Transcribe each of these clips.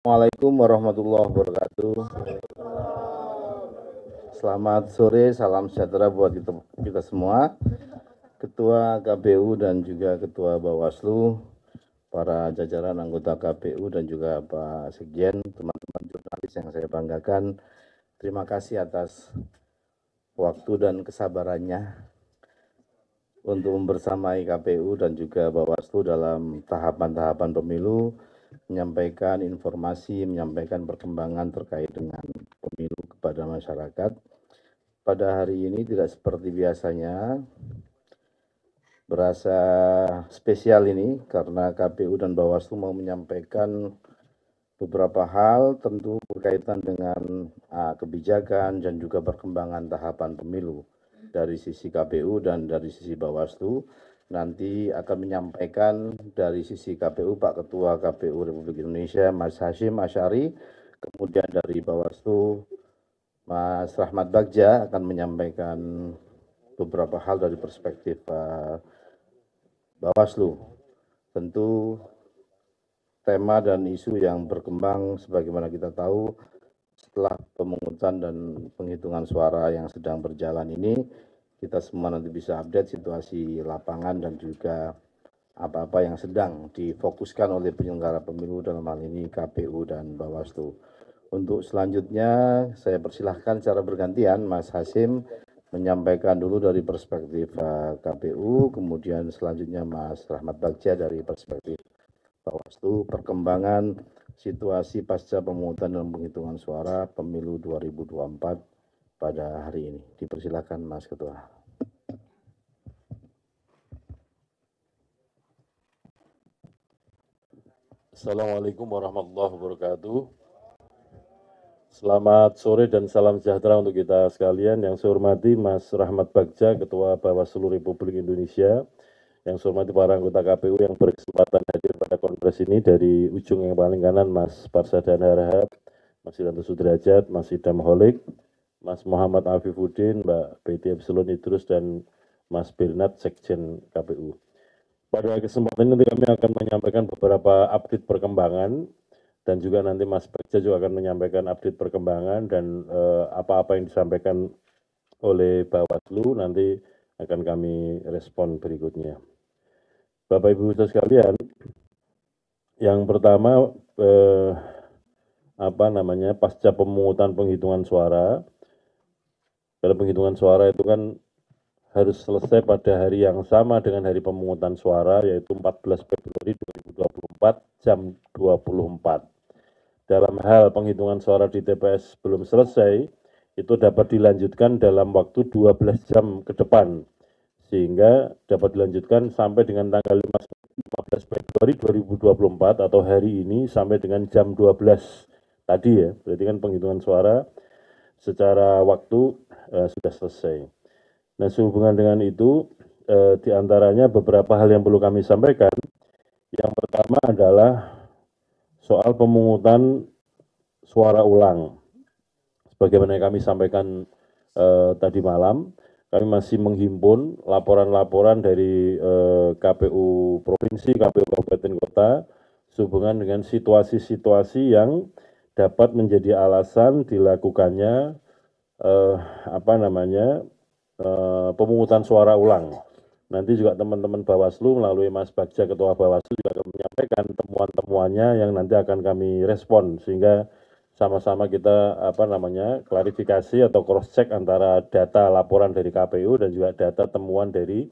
Assalamualaikum warahmatullahi wabarakatuh. Selamat sore, salam sejahtera buat kita semua. Ketua KPU dan juga Ketua Bawaslu, para jajaran anggota KPU dan juga Pak Sekjen, teman-teman jurnalis yang saya banggakan. Terima kasih atas waktu dan kesabarannya untuk membersamai KPU dan juga Bawaslu dalam tahapan-tahapan pemilu, menyampaikan informasi, menyampaikan perkembangan terkait dengan pemilu kepada masyarakat. Pada hari ini tidak seperti biasanya, berasa spesial ini karena KPU dan Bawaslu mau menyampaikan beberapa hal tentu berkaitan dengan kebijakan dan juga perkembangan tahapan pemilu dari sisi KPU dan dari sisi Bawaslu. Nanti akan menyampaikan dari sisi KPU Pak Ketua KPU Republik Indonesia Mas Hasyim Asyari, kemudian dari Bawaslu Mas Rahmat Bagja akan menyampaikan beberapa hal dari perspektif Bawaslu. Tentu tema dan isu yang berkembang sebagaimana kita tahu setelah pemungutan dan penghitungan suara yang sedang berjalan ini, kita semua nanti bisa update situasi lapangan dan juga apa-apa yang sedang difokuskan oleh penyelenggara pemilu dalam hal ini KPU dan Bawaslu. Untuk selanjutnya saya persilahkan secara bergantian Mas Hasyim menyampaikan dulu dari perspektif KPU, kemudian selanjutnya Mas Rahmat Bagja dari perspektif Bawaslu, perkembangan situasi pasca pemungutan dan penghitungan suara pemilu 2024 pada hari ini. Dipersilakan Mas Ketua. Assalamualaikum warahmatullahi wabarakatuh. Selamat sore dan salam sejahtera untuk kita sekalian. Yang saya hormati Mas Rahmat Bagja, Ketua Bawaslu Republik Indonesia. Yang saya hormati para anggota KPU yang berkesempatan hadir pada kongres ini dari ujung yang paling kanan Mas Parsadana Harahap, Mas Iranto Sudrajat, Mas Idam Holik, Mas Muhammad Afifuddin, Mbak Betty Epsilon Idrus, dan Mas Bernard Sekjen KPU. Pada kesempatan ini nanti kami akan menyampaikan beberapa update perkembangan dan juga nanti Mas Bagja juga akan menyampaikan update perkembangan dan apa-apa yang disampaikan oleh Bawaslu nanti akan kami respon berikutnya. Bapak Ibu sekalian, yang pertama pasca pemungutan penghitungan suara. Dalam penghitungan suara itu kan harus selesai pada hari yang sama dengan hari pemungutan suara, yaitu 14 Februari 2024 jam 24. Dalam hal penghitungan suara di TPS belum selesai, itu dapat dilanjutkan dalam waktu 12 jam ke depan, sehingga dapat dilanjutkan sampai dengan tanggal 15 Februari 2024 atau hari ini sampai dengan jam 12 tadi ya, berarti kan penghitungan suara secara waktu sudah selesai. Nah, sehubungan dengan itu, diantaranya beberapa hal yang perlu kami sampaikan. Yang pertama adalah soal pemungutan suara ulang. Sebagaimana yang kami sampaikan tadi malam, kami masih menghimpun laporan-laporan dari KPU Provinsi, KPU Kabupaten Kota, sehubungan dengan situasi-situasi yang dapat menjadi alasan dilakukannya pemungutan suara ulang. Nanti juga teman-teman Bawaslu melalui Mas Bagja, Ketua Bawaslu juga akan menyampaikan temuan-temuannya yang nanti akan kami respon sehingga sama-sama kita klarifikasi atau cross check antara data laporan dari KPU dan juga data temuan dari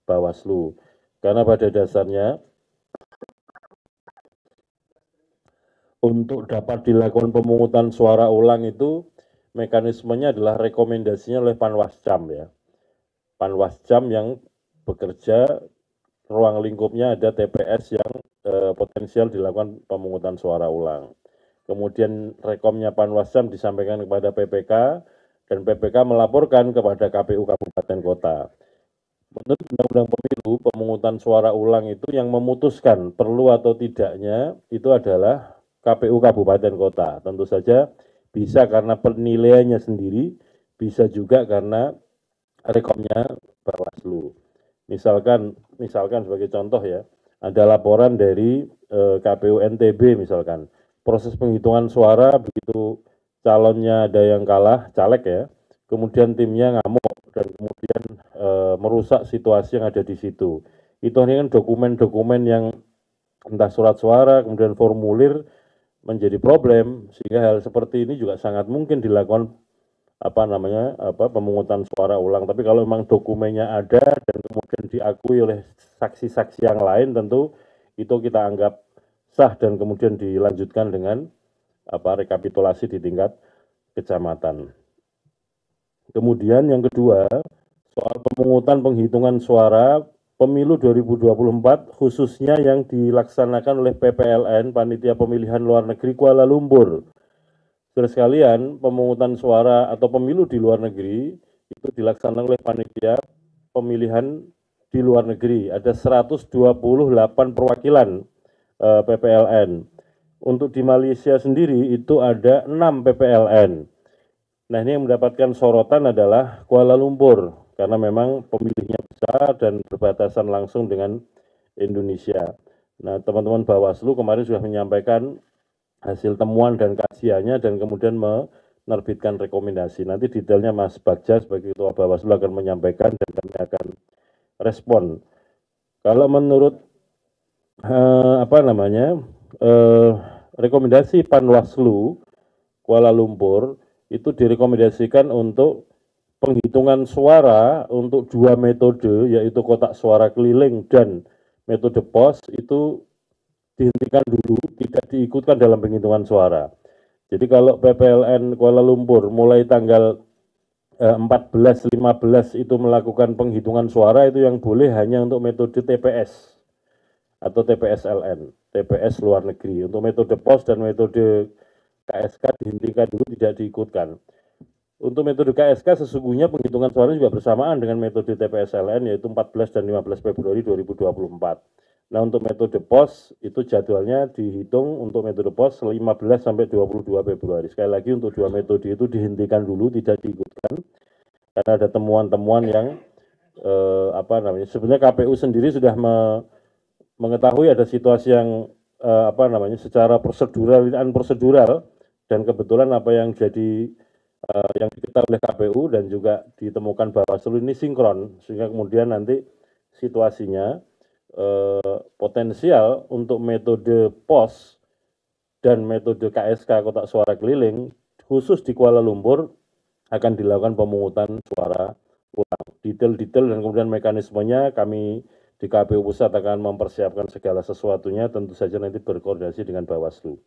Bawaslu. Karena pada dasarnya untuk dapat dilakukan pemungutan suara ulang itu mekanismenya adalah rekomendasinya oleh Panwascam ya. Panwascam yang bekerja ruang lingkupnya ada TPS yang potensial dilakukan pemungutan suara ulang. Kemudian rekomnya Panwascam disampaikan kepada PPK dan PPK melaporkan kepada KPU Kabupaten Kota. Menurut Undang-Undang Pemilu, pemungutan suara ulang itu yang memutuskan perlu atau tidaknya itu adalah KPU Kabupaten Kota. Tentu saja bisa karena penilaiannya sendiri, bisa juga karena rekomnya Bawaslu. Misalkan sebagai contoh ya, ada laporan dari KPU NTB misalkan, proses penghitungan suara begitu calonnya ada yang kalah, caleg ya, kemudian timnya ngamuk dan kemudian merusak situasi yang ada di situ. Itu hanya kan dokumen-dokumen yang entah surat suara, kemudian formulir menjadi problem, sehingga hal seperti ini juga sangat mungkin dilakukan pemungutan suara ulang. Tapi kalau memang dokumennya ada dan kemudian diakui oleh saksi-saksi yang lain, tentu itu kita anggap sah dan kemudian dilanjutkan dengan rekapitulasi di tingkat kecamatan. Kemudian yang kedua, soal pemungutan penghitungan suara pemilu 2024 khususnya yang dilaksanakan oleh PPLN, Panitia Pemilihan Luar Negeri Kuala Lumpur. Saudara sekalian, pemungutan suara atau pemilu di luar negeri itu dilaksanakan oleh Panitia Pemilihan di luar negeri. Ada 128 perwakilan PPLN. Untuk di Malaysia sendiri itu ada 6 PPLN. Nah, ini yang mendapatkan sorotan adalah Kuala Lumpur, karena memang pemilihnya besar dan berbatasan langsung dengan Indonesia. Nah, teman-teman Bawaslu kemarin sudah menyampaikan hasil temuan dan kajiannya dan kemudian menerbitkan rekomendasi. Nanti detailnya Mas Bagja sebagai Ketua Bawaslu akan menyampaikan dan kami akan respon. Kalau menurut rekomendasi Panwaslu Kuala Lumpur itu direkomendasikan untuk penghitungan suara untuk 2 metode, yaitu kotak suara keliling dan metode pos, itu dihentikan dulu, tidak diikutkan dalam penghitungan suara. Jadi kalau PPLN Kuala Lumpur mulai tanggal 14, 15 itu melakukan penghitungan suara, itu yang boleh hanya untuk metode TPS atau TPSLN, TPS luar negeri. Untuk metode pos dan metode KSK dihentikan dulu, tidak diikutkan. Untuk metode KSK sesungguhnya penghitungan suara juga bersamaan dengan metode TPSLN, yaitu 14 dan 15 Februari 2024. Nah, untuk metode pos itu jadwalnya dihitung untuk metode pos 15 sampai 22 Februari. Sekali lagi untuk 2 metode itu dihentikan dulu, tidak diikutkan karena ada temuan-temuan yang sebenarnya KPU sendiri sudah mengetahui ada situasi yang secara prosedural dan kebetulan apa yang jadi yang diketahui oleh KPU dan juga ditemukan Bawaslu ini sinkron, sehingga kemudian nanti situasinya potensial untuk metode pos dan metode KSK kotak suara keliling khusus di Kuala Lumpur akan dilakukan pemungutan suara ulang. Detail-detail dan kemudian mekanismenya kami di KPU Pusat akan mempersiapkan segala sesuatunya, tentu saja nanti berkoordinasi dengan Bawaslu.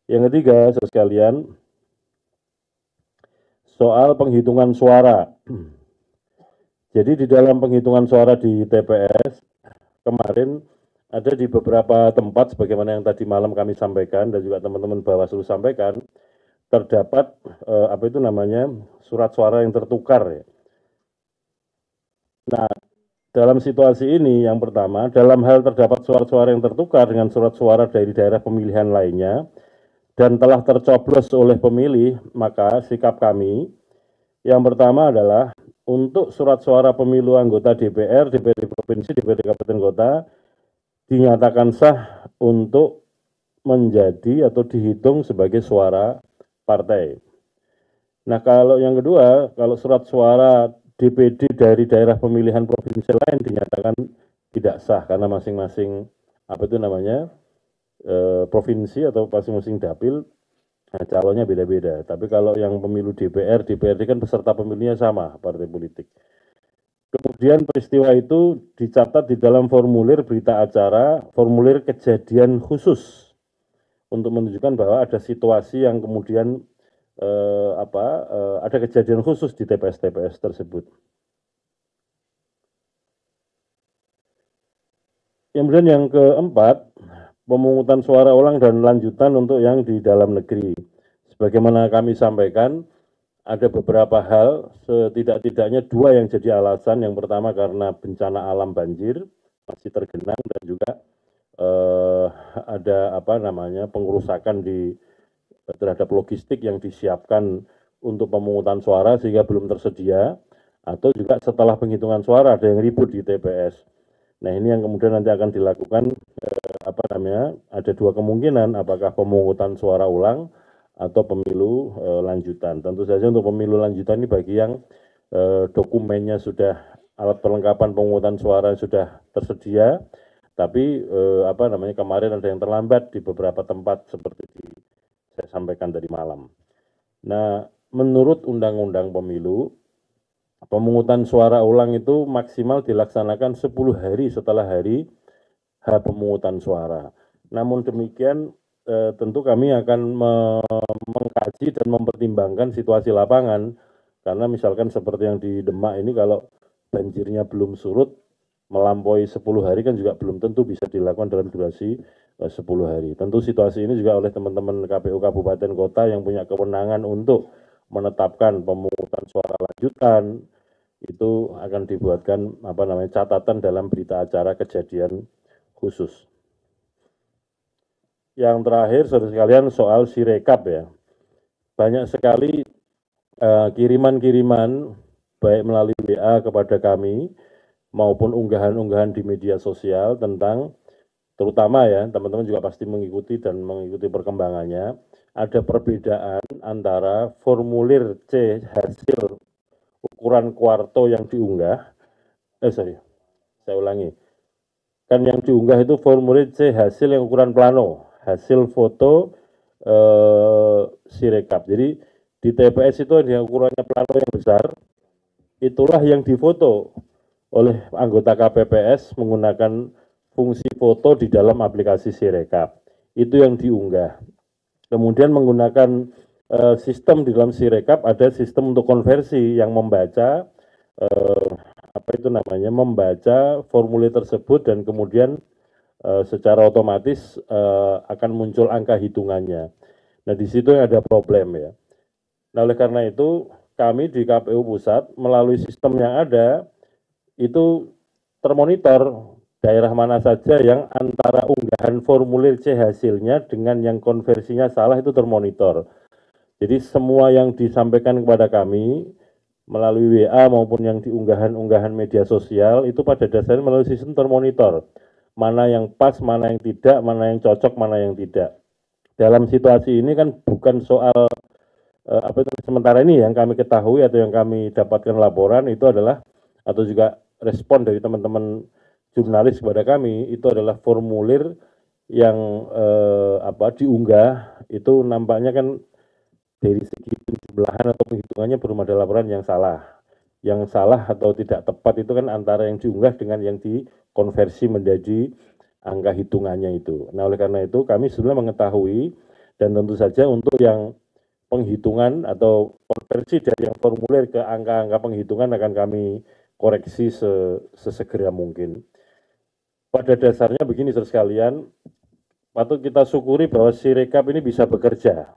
Yang ketiga, saudara sekalian, soal penghitungan suara. Jadi di dalam penghitungan suara di TPS, kemarin ada di beberapa tempat, sebagaimana yang tadi malam kami sampaikan dan juga teman-teman Bawaslu sampaikan, terdapat surat suara yang tertukar. Nah, dalam situasi ini, yang pertama, dalam hal terdapat surat-suara yang tertukar dengan surat suara dari daerah pemilihan lainnya, dan telah tercoblos oleh pemilih, maka sikap kami, yang pertama adalah, untuk surat suara pemilu anggota DPR, DPRD Provinsi, DPRD Kabupaten Kota, dinyatakan sah untuk menjadi atau dihitung sebagai suara partai. Nah, kalau yang kedua, kalau surat suara DPD dari daerah pemilihan provinsi lain dinyatakan tidak sah karena masing-masing provinsi atau masing-masing dapil calonnya beda-beda. Tapi kalau yang pemilu DPR, DPRD kan peserta pemilihnya sama partai politik. Kemudian peristiwa itu dicatat di dalam formulir berita acara, formulir kejadian khusus untuk menunjukkan bahwa ada situasi yang kemudian ada kejadian khusus di TPS-TPS tersebut. Kemudian yang keempat, pemungutan suara ulang dan lanjutan untuk yang di dalam negeri. Sebagaimana kami sampaikan, ada beberapa hal, setidak-tidaknya 2 yang jadi alasan. Yang pertama karena bencana alam banjir masih tergenang dan juga ada pengerusakan terhadap logistik yang disiapkan untuk pemungutan suara sehingga belum tersedia, atau juga setelah penghitungan suara ada yang ribut di TPS. Nah, ini yang kemudian nanti akan dilakukan ada dua kemungkinan, apakah pemungutan suara ulang atau pemilu lanjutan. Tentu saja untuk pemilu lanjutan ini bagi yang dokumennya sudah, alat perlengkapan pemungutan suara sudah tersedia, tapi kemarin ada yang terlambat di beberapa tempat seperti saya sampaikan tadi malam. Nah, menurut Undang-Undang Pemilu, pemungutan suara ulang itu maksimal dilaksanakan 10 hari setelah hari pemungutan suara. Namun demikian, tentu kami akan mengkaji dan mempertimbangkan situasi lapangan, karena misalkan seperti yang di Demak ini, kalau banjirnya belum surut, melampaui 10 hari kan juga belum tentu bisa dilakukan dalam durasi 10 hari. Tentu situasi ini juga oleh teman-teman KPU Kabupaten Kota yang punya kewenangan untuk menetapkan pemungutan suara lanjutan, itu akan dibuatkan catatan dalam berita acara kejadian khusus. Yang terakhir, saudara sekalian, soal Sirekap ya. Banyak sekali kiriman-kiriman baik melalui WA kepada kami maupun unggahan-unggahan di media sosial tentang, terutama ya, teman-teman juga pasti mengikuti dan mengikuti perkembangannya, ada perbedaan antara formulir C hasil ukuran kuarto yang diunggah, saya ulangi, kan yang diunggah itu formulir C hasil yang ukuran plano, hasil foto Sirekap. Jadi di TPS itu ada ukurannya plano yang besar, itulah yang difoto oleh anggota KPPS menggunakan fungsi foto di dalam aplikasi Sirekap. Itu yang diunggah. Kemudian menggunakan sistem di dalam Sirekap, ada sistem untuk konversi yang membaca membaca formulir tersebut, dan kemudian secara otomatis akan muncul angka hitungannya. Nah, di situ ada problem ya. Nah, oleh karena itu kami di KPU Pusat melalui sistem yang ada itu termonitor daerah mana saja yang antara unggahan formulir C hasilnya dengan yang konversinya salah, itu termonitor. Jadi semua yang disampaikan kepada kami melalui WA maupun yang di unggahan media sosial itu pada dasarnya melalui sistem termonitor. Mana yang pas, mana yang tidak, mana yang cocok, mana yang tidak. Dalam situasi ini kan bukan soal sementara ini yang kami ketahui atau yang kami dapatkan laporan itu adalah, atau juga respon dari teman-teman jurnalis kepada kami, itu adalah formulir yang diunggah itu nampaknya kan dari segi penjumlahan atau penghitungannya belum ada laporan yang salah. Yang salah atau tidak tepat itu kan antara yang diunggah dengan yang dikonversi menjadi angka hitungannya itu. Nah, oleh karena itu kami sebenarnya mengetahui, dan tentu saja untuk yang penghitungan atau konversi dari yang formulir ke angka-angka penghitungan akan kami koreksi sesegera mungkin. Pada dasarnya begini, saudara sekalian, patut kita syukuri bahwa Sirekap ini bisa bekerja.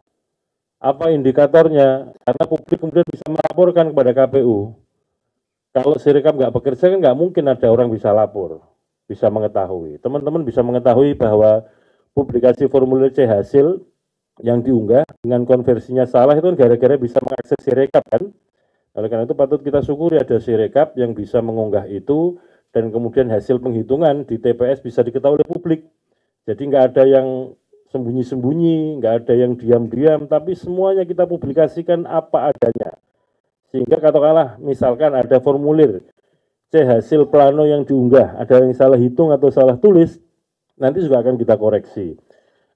Apa indikatornya? Karena publik kemudian bisa melaporkan kepada KPU. Kalau Sirekap nggak bekerja kan nggak mungkin ada orang bisa lapor, bisa mengetahui. Teman-teman bisa mengetahui bahwa publikasi formulir C hasil yang diunggah dengan konversinya salah itu kan gara-gara bisa mengakses Sirekap kan. Oleh karena itu patut kita syukuri ada Sirekap yang bisa mengunggah itu, dan kemudian hasil penghitungan di TPS bisa diketahui oleh publik. Jadi nggak ada yang sembunyi-sembunyi, nggak ada yang diam-diam, tapi semuanya kita publikasikan apa adanya. Sehingga katakanlah misalkan ada formulir C hasil plano yang diunggah, ada yang salah hitung atau salah tulis, nanti juga akan kita koreksi.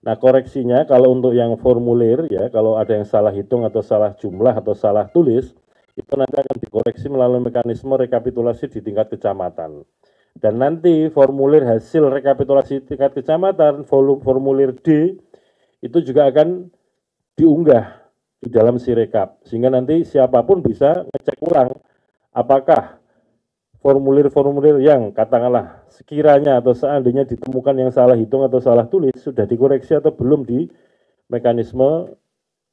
Nah, koreksinya kalau untuk yang formulir ya, kalau ada yang salah hitung atau salah jumlah atau salah tulis, itu nanti akan dikoreksi melalui mekanisme rekapitulasi di tingkat kecamatan. Dan nanti formulir hasil rekapitulasi tingkat kecamatan, formulir D, itu juga akan diunggah di dalam Sirekap. Sehingga nanti siapapun bisa ngecek ulang apakah formulir-formulir yang katakanlah sekiranya atau seandainya ditemukan yang salah hitung atau salah tulis sudah dikoreksi atau belum di mekanisme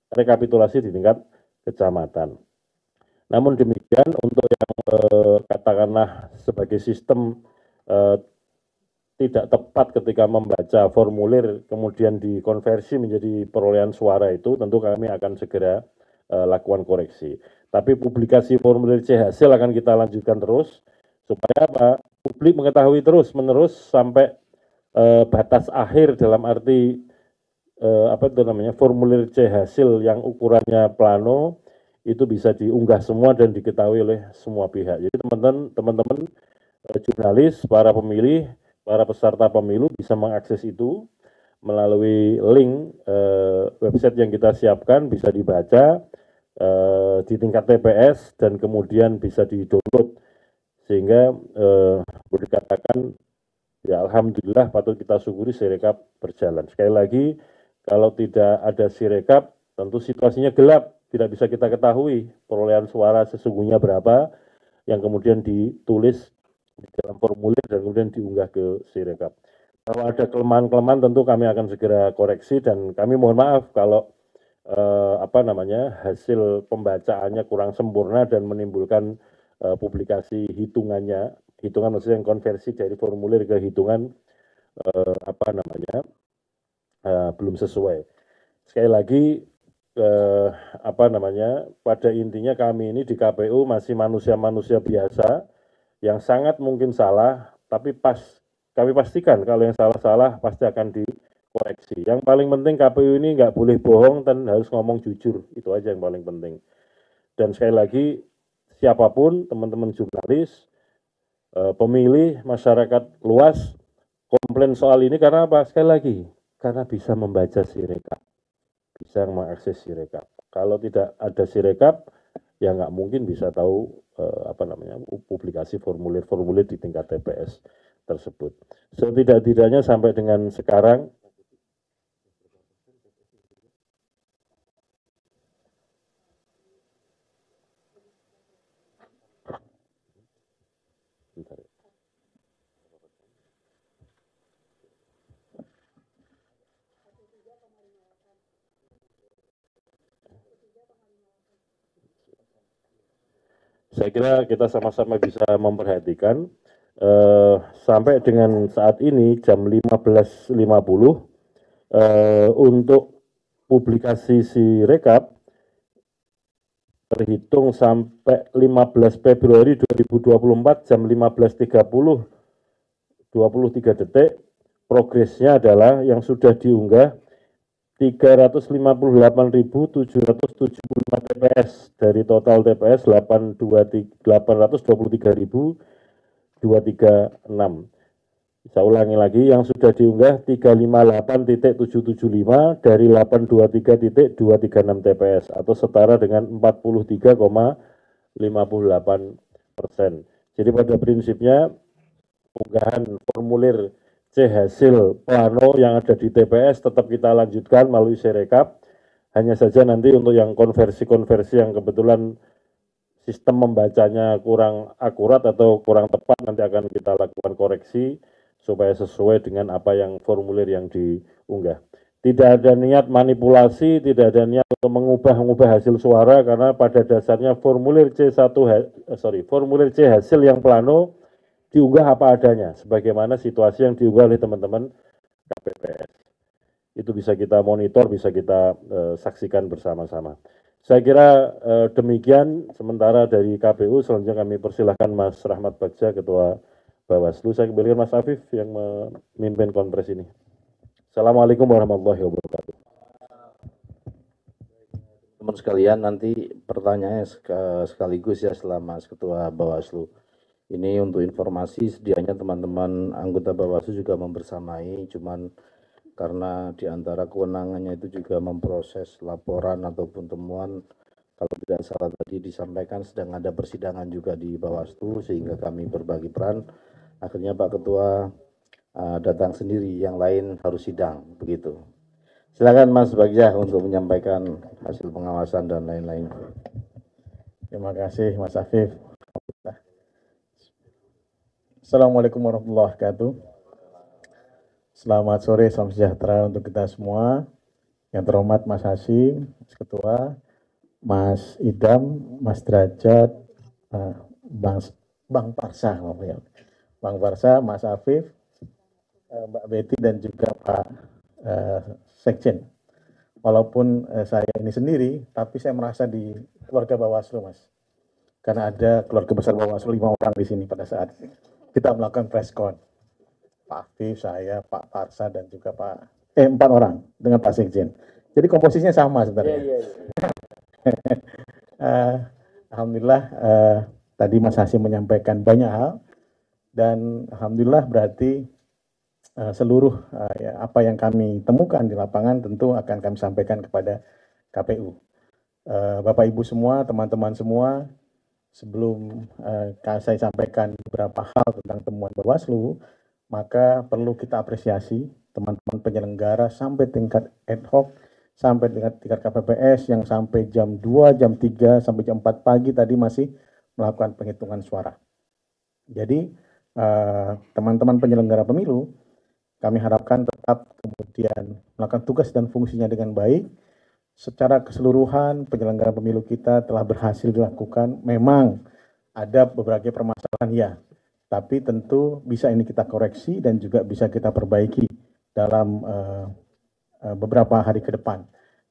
rekapitulasi di tingkat kecamatan. Namun demikian untuk yang katakanlah sebagai sistem tidak tepat ketika membaca formulir kemudian dikonversi menjadi perolehan suara, itu tentu kami akan segera lakukan koreksi. Tapi publikasi formulir C hasil akan kita lanjutkan terus supaya apa? Publik mengetahui terus-menerus sampai batas akhir dalam arti apa itu namanya formulir C hasil yang ukurannya plano itu bisa diunggah semua dan diketahui oleh semua pihak. Jadi teman-teman jurnalis, para pemilih, para peserta pemilu bisa mengakses itu melalui link website yang kita siapkan, bisa dibaca di tingkat TPS dan kemudian bisa di-download sehingga boleh dikatakan ya alhamdulillah patut kita syukuri Sirekap berjalan. Sekali lagi kalau tidak ada Sirekap tentu situasinya gelap, tidak bisa kita ketahui perolehan suara sesungguhnya berapa yang kemudian ditulis di dalam formulir dan kemudian diunggah ke Sirekap. Kalau ada kelemahan-kelemahan tentu kami akan segera koreksi dan kami mohon maaf kalau hasil pembacaannya kurang sempurna dan menimbulkan publikasi hitungan maksudnya yang konversi dari formulir ke hitungan belum sesuai. Sekali lagi pada intinya kami ini di KPU masih manusia-manusia biasa yang sangat mungkin salah, tapi kami pastikan kalau yang salah-salah pasti akan dikoreksi. Yang paling penting KPU ini nggak boleh bohong dan harus ngomong jujur, itu aja yang paling penting. Dan sekali lagi, siapapun, teman-teman jurnalis, pemilih, masyarakat luas, komplain soal ini karena apa? Sekali lagi, karena bisa membaca Sirekap, bisa mengakses Sirekap. Kalau tidak ada Sirekap, ya nggak mungkin bisa tahu publikasi formulir-formulir di tingkat TPS tersebut. Setidak-tidaknya sampai dengan sekarang saya kira kita sama-sama bisa memperhatikan sampai dengan saat ini jam 15.50 untuk publikasi Sirekap terhitung sampai 15 Februari 2024 jam 15.30 23 detik progresnya adalah yang sudah diunggah 358.775 TPS dari total TPS 823.236. Saya ulangi lagi, yang sudah diunggah 358.775 dari 823.236 TPS atau setara dengan 43,58%. Jadi pada prinsipnya unggahan formulir C hasil plano yang ada di TPS tetap kita lanjutkan melalui Sirekap. Hanya saja nanti untuk yang konversi-konversi yang kebetulan sistem membacanya kurang akurat atau kurang tepat nanti akan kita lakukan koreksi supaya sesuai dengan apa yang formulir yang diunggah. Tidak ada niat manipulasi, tidak ada niat untuk mengubah hasil suara karena pada dasarnya formulir C hasil yang plano diunggah apa adanya, sebagaimana situasi yang diunggah oleh teman-teman KPPS. Itu bisa kita monitor, bisa kita saksikan bersama-sama. Saya kira demikian sementara dari KPU. Selanjutnya kami persilahkan Mas Rahmat Bagja, Ketua Bawaslu. Saya kembalikan Mas Afif yang memimpin konferensi ini. Assalamualaikum warahmatullahi wabarakatuh. Teman sekalian, nanti pertanyaannya sekaligus ya setelah Mas Ketua Bawaslu. Ini untuk informasi, sedianya teman-teman anggota Bawaslu juga membersamai, cuman karena di antara kewenangannya itu juga memproses laporan ataupun temuan, kalau tidak salah tadi disampaikan sedang ada persidangan juga di Bawaslu, sehingga kami berbagi peran. Akhirnya Pak Ketua datang sendiri, yang lain harus sidang, begitu. Silakan Mas Bagja untuk menyampaikan hasil pengawasan dan lain-lain. Terima kasih Mas Afif. Assalamualaikum warahmatullahi wabarakatuh. Selamat sore, salam sejahtera untuk kita semua. Yang terhormat Mas Hasyim, Mas Ketua, Mas Idam, Mas Derajat, Bang Parsa, Mas Afif, Mbak Betty dan juga Pak Sekjen. Walaupun saya ini sendiri, tapi saya merasa di keluarga Bawaslu, Mas. Karena ada keluarga besar Bawaslu 5 orang di sini pada saat kita melakukan press con. Pak Afif, saya, Pak Parsa, dan juga empat orang dengan Pak Sekjen. Jadi komposisinya sama sebenarnya. Alhamdulillah tadi Mas Hasyim menyampaikan banyak hal dan alhamdulillah berarti seluruh apa yang kami temukan di lapangan tentu akan kami sampaikan kepada KPU. Bapak Ibu semua, teman-teman semua, sebelum saya sampaikan beberapa hal tentang temuan Bawaslu, maka perlu kita apresiasi teman-teman penyelenggara sampai tingkat ad hoc, sampai tingkat KPPS yang sampai jam 2, jam 3, sampai jam 4 pagi tadi masih melakukan penghitungan suara. Jadi teman-teman penyelenggara pemilu, kami harapkan tetap kemudian melakukan tugas dan fungsinya dengan baik. Secara keseluruhan penyelenggara pemilu kita telah berhasil dilakukan. Memang ada beberapa permasalahan ya, tapi tentu bisa ini kita koreksi dan juga bisa kita perbaiki dalam beberapa hari ke depan.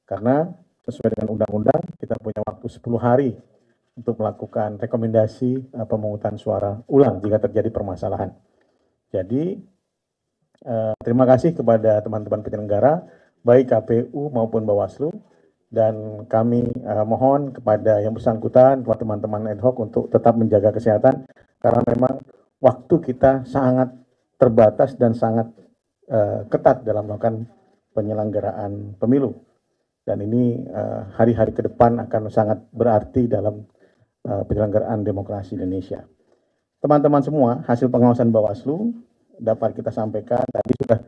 Karena sesuai dengan undang-undang kita punya waktu 10 hari untuk melakukan rekomendasi pemungutan suara ulang jika terjadi permasalahan. Jadi terima kasih kepada teman-teman penyelenggara baik KPU maupun Bawaslu, dan kami mohon kepada yang bersangkutan, kepada teman-teman ad hoc untuk tetap menjaga kesehatan karena memang waktu kita sangat terbatas dan sangat ketat dalam melakukan penyelenggaraan pemilu. Dan ini hari-hari ke depan akan sangat berarti dalam penyelenggaraan demokrasi Indonesia. Teman-teman semua, hasil pengawasan Bawaslu dapat kita sampaikan, tadi sudah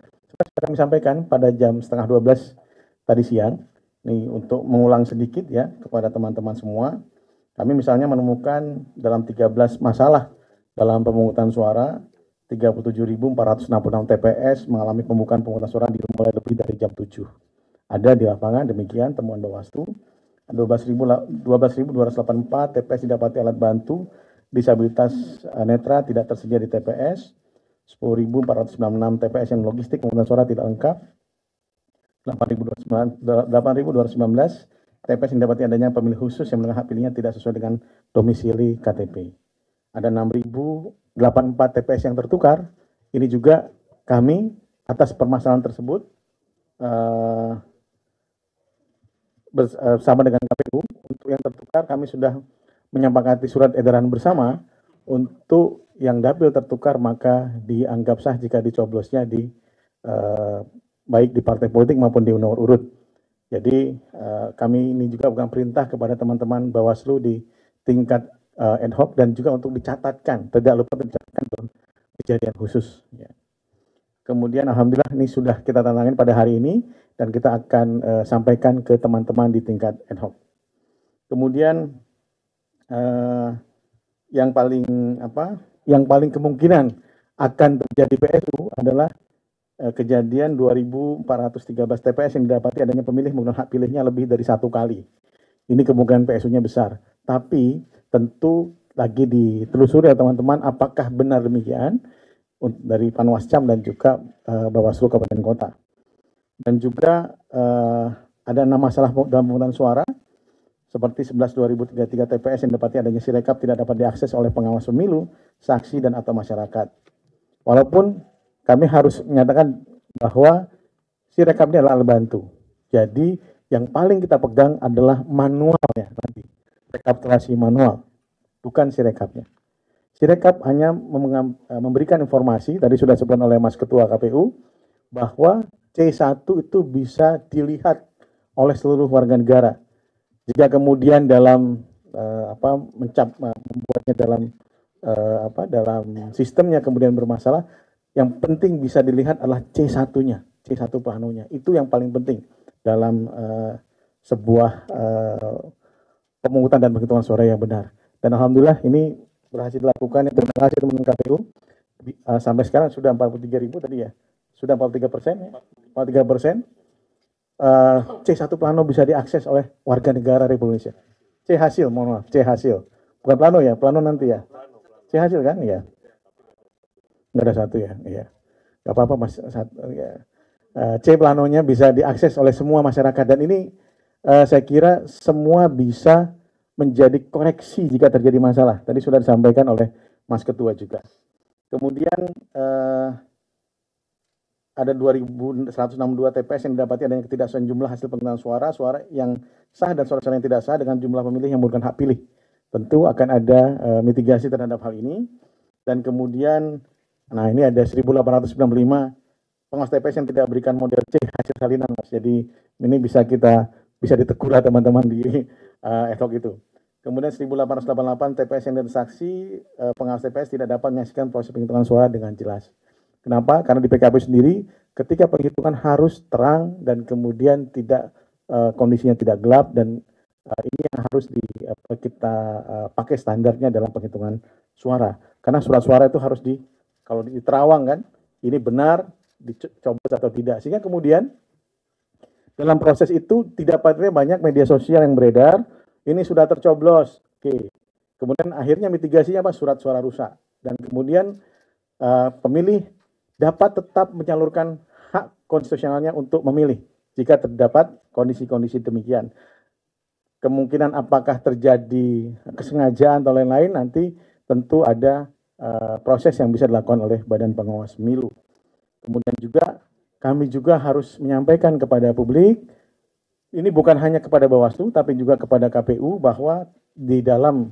kami sampaikan pada jam 11:30 tadi siang. Ini untuk mengulang sedikit ya kepada teman-teman semua. Kami misalnya menemukan dalam 13 masalah dalam pemungutan suara, 37.466 TPS mengalami pemungutan suara dimulai lebih dari jam 7. Ada di lapangan, demikian temuan Bawaslu. 12.284 TPS didapati alat bantu disabilitas netra tidak tersedia di TPS. 10.496 TPS yang logistik pemungutan suara tidak lengkap. 8.219 TPS yang didapati adanya pemilih khusus yang menerima hak pilihnya tidak sesuai dengan domisili KTP. Ada 6.084 TPS yang tertukar. Ini juga kami atas permasalahan tersebut bersama dengan KPU, untuk yang tertukar kami sudah menyepakati surat edaran bersama untuk yang dapil tertukar maka dianggap sah jika dicoblosnya di baik di partai politik maupun di nomor urut. Jadi kami ini juga bukan perintah kepada teman-teman Bawaslu di tingkat ad hoc dan juga untuk dicatatkan, tidak lupa dicatatkan dalam kejadian khusus. Ya. Kemudian alhamdulillah ini sudah kita tantangin pada hari ini dan kita akan sampaikan ke teman-teman di tingkat ad hoc. Kemudian yang paling kemungkinan akan terjadi PSU adalah kejadian 2.413 TPS yang didapati adanya pemilih menggunakan hak pilihnya lebih dari 1 kali. Ini kemungkinan PSU-nya besar. Tapi tentu lagi ditelusuri ya teman-teman apakah benar demikian dari Panwascam dan juga Bawaslu Kabupaten Kota. Dan juga ada 6 masalah dalam pemungutan suara seperti 11.2033 TPS yang dapati adanya sirekap tidak dapat diakses oleh pengawas pemilu, saksi dan atau masyarakat. Walaupun kami harus menyatakan bahwa sirekap ini adalah alat bantu. Jadi yang paling kita pegang adalah manualnya nanti, rekapitulasi manual, bukan sirekapnya. Sirekap hanya memberikan informasi, tadi sudah disebutkan oleh Mas Ketua KPU, bahwa C1 itu bisa dilihat oleh seluruh warga negara. Jika kemudian dalam membuatnya dalam sistemnya kemudian bermasalah, yang penting bisa dilihat adalah C1-nya, C1 planonya. Itu yang paling penting dalam sebuah pemungutan dan penghitungan suara yang benar. Dan alhamdulillah ini berhasil dilakukan. Terima kasih teman-teman KPU. Sampai sekarang sudah 43.000 tadi ya. Sudah 43%. 43%. C1 plano bisa diakses oleh warga negara Republik Indonesia. C hasil, mohon maaf, C hasil. Bukan plano ya, plano nanti ya. C hasil kan ya. Nggak ada satu ya, iya. Nggak apa-apa mas. Ya. C planonya bisa diakses oleh semua masyarakat dan ini saya kira semua bisa menjadi koreksi jika terjadi masalah. Tadi sudah disampaikan oleh Mas Ketua juga. Kemudian ada 2.162 TPS yang didapati adanya ketidaksesuaian jumlah hasil penghitungan suara, suara yang sah dan suara-suara yang tidak sah dengan jumlah pemilih yang menggunakan hak pilih. Tentu akan ada mitigasi terhadap hal ini. Dan kemudian, nah ini ada 1.895 pengawas TPS yang tidak berikan model C hasil salinan, Mas. Jadi ini bisa ditegur lah teman-teman di esok itu. Kemudian 1.888 TPS yang transaksi pengawas TPS tidak dapat menyaksikan proses penghitungan suara dengan jelas. Kenapa? Karena di PKPU sendiri ketika penghitungan harus terang dan kemudian tidak kondisinya tidak gelap, dan ini yang harus kita pakai standarnya dalam penghitungan suara. Karena surat suara itu harus kalau di terawang kan, ini benar dicoblos atau tidak. Sehingga kemudian dalam proses itu tidak banyak media sosial yang beredar, ini sudah tercoblos. Oke. Kemudian akhirnya mitigasinya apa? Surat suara rusak. Dan kemudian pemilih dapat tetap menyalurkan hak konstitusionalnya untuk memilih jika terdapat kondisi-kondisi demikian. Kemungkinan apakah terjadi kesengajaan atau lain-lain nanti tentu ada proses yang bisa dilakukan oleh Badan Pengawas Pemilu. Kemudian juga kami juga harus menyampaikan kepada publik, ini bukan hanya kepada Bawaslu tapi juga kepada KPU, bahwa di dalam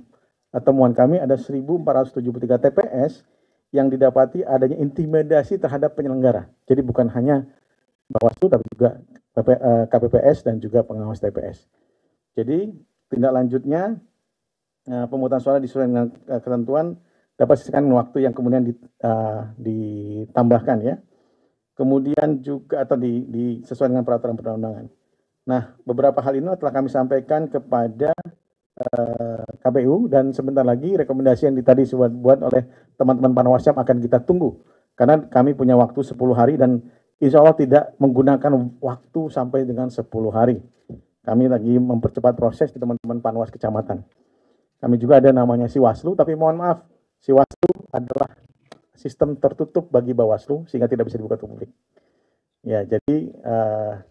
temuan kami ada 1.473 TPS yang didapati adanya intimidasi terhadap penyelenggara. Jadi bukan hanya Bawaslu tapi juga KPPS dan juga pengawas TPS. Jadi tindak lanjutnya pemungutan suara disesuaikan dengan ketentuan dapat disesuaikan waktu yang kemudian ditambahkan ya. Kemudian juga atau disesuaikan dengan peraturan perundang-undangan. Nah, beberapa hal ini telah kami sampaikan kepada KPU, dan sebentar lagi rekomendasi yang tadi dibuat oleh teman-teman Panwascam akan kita tunggu. Karena kami punya waktu 10 hari dan insya Allah tidak menggunakan waktu sampai dengan 10 hari. Kami lagi mempercepat proses di teman-teman Panwas Kecamatan. Kami juga ada namanya Siwaslu, tapi mohon maaf, Siwaslu adalah sistem tertutup bagi Bawaslu sehingga tidak bisa dibuka ke publik. Ya, jadi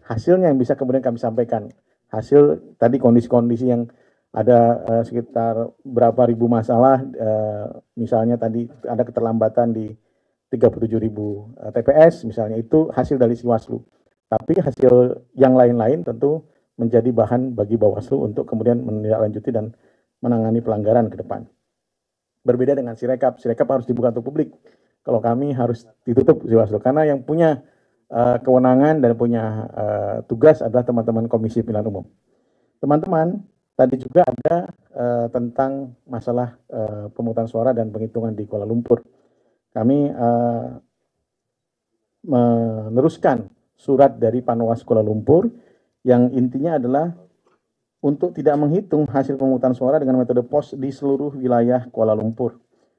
hasilnya yang bisa kemudian kami sampaikan. Hasil tadi kondisi-kondisi yang ada sekitar berapa ribu masalah, misalnya tadi ada keterlambatan di 37.000 TPS, misalnya itu hasil dari Siwaslu. Tapi hasil yang lain-lain tentu menjadi bahan bagi Bawaslu untuk kemudian menindaklanjuti dan menangani pelanggaran ke depan. Berbeda dengan Sirekap harus dibuka untuk publik. Kalau kami harus ditutup Siwaslu, karena yang punya kewenangan dan punya tugas adalah teman-teman Komisi Pemilihan Umum. Teman-teman, tadi juga ada tentang masalah pemungutan suara dan penghitungan di Kuala Lumpur. Kami meneruskan surat dari Panwas Kuala Lumpur yang intinya adalah untuk tidak menghitung hasil pemungutan suara dengan metode pos di seluruh wilayah Kuala Lumpur.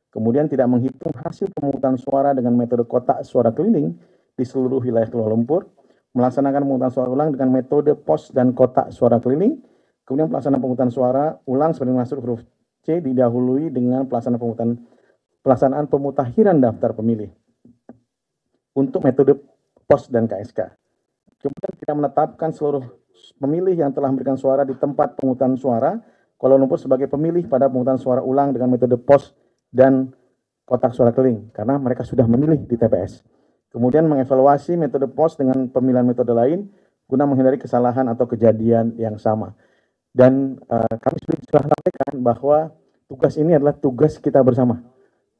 Kemudian tidak menghitung hasil pemungutan suara dengan metode kotak suara keliling di seluruh wilayah Kuala Lumpur. Melaksanakan pemungutan suara ulang dengan metode pos dan kotak suara keliling. Kemudian pelaksanaan pemungutan suara ulang seperti masuk huruf C didahului dengan pelaksanaan pemutahiran daftar pemilih untuk metode pos dan KSK. Kemudian kita menetapkan seluruh pemilih yang telah memberikan suara di tempat pemungutan suara Kuala Lumpur sebagai pemilih pada pemungutan suara ulang dengan metode pos dan kotak suara keliling karena mereka sudah memilih di TPS. Kemudian mengevaluasi metode pos dengan pemilihan metode lain guna menghindari kesalahan atau kejadian yang sama. Dan kami sudah sampaikan bahwa tugas ini adalah tugas kita bersama.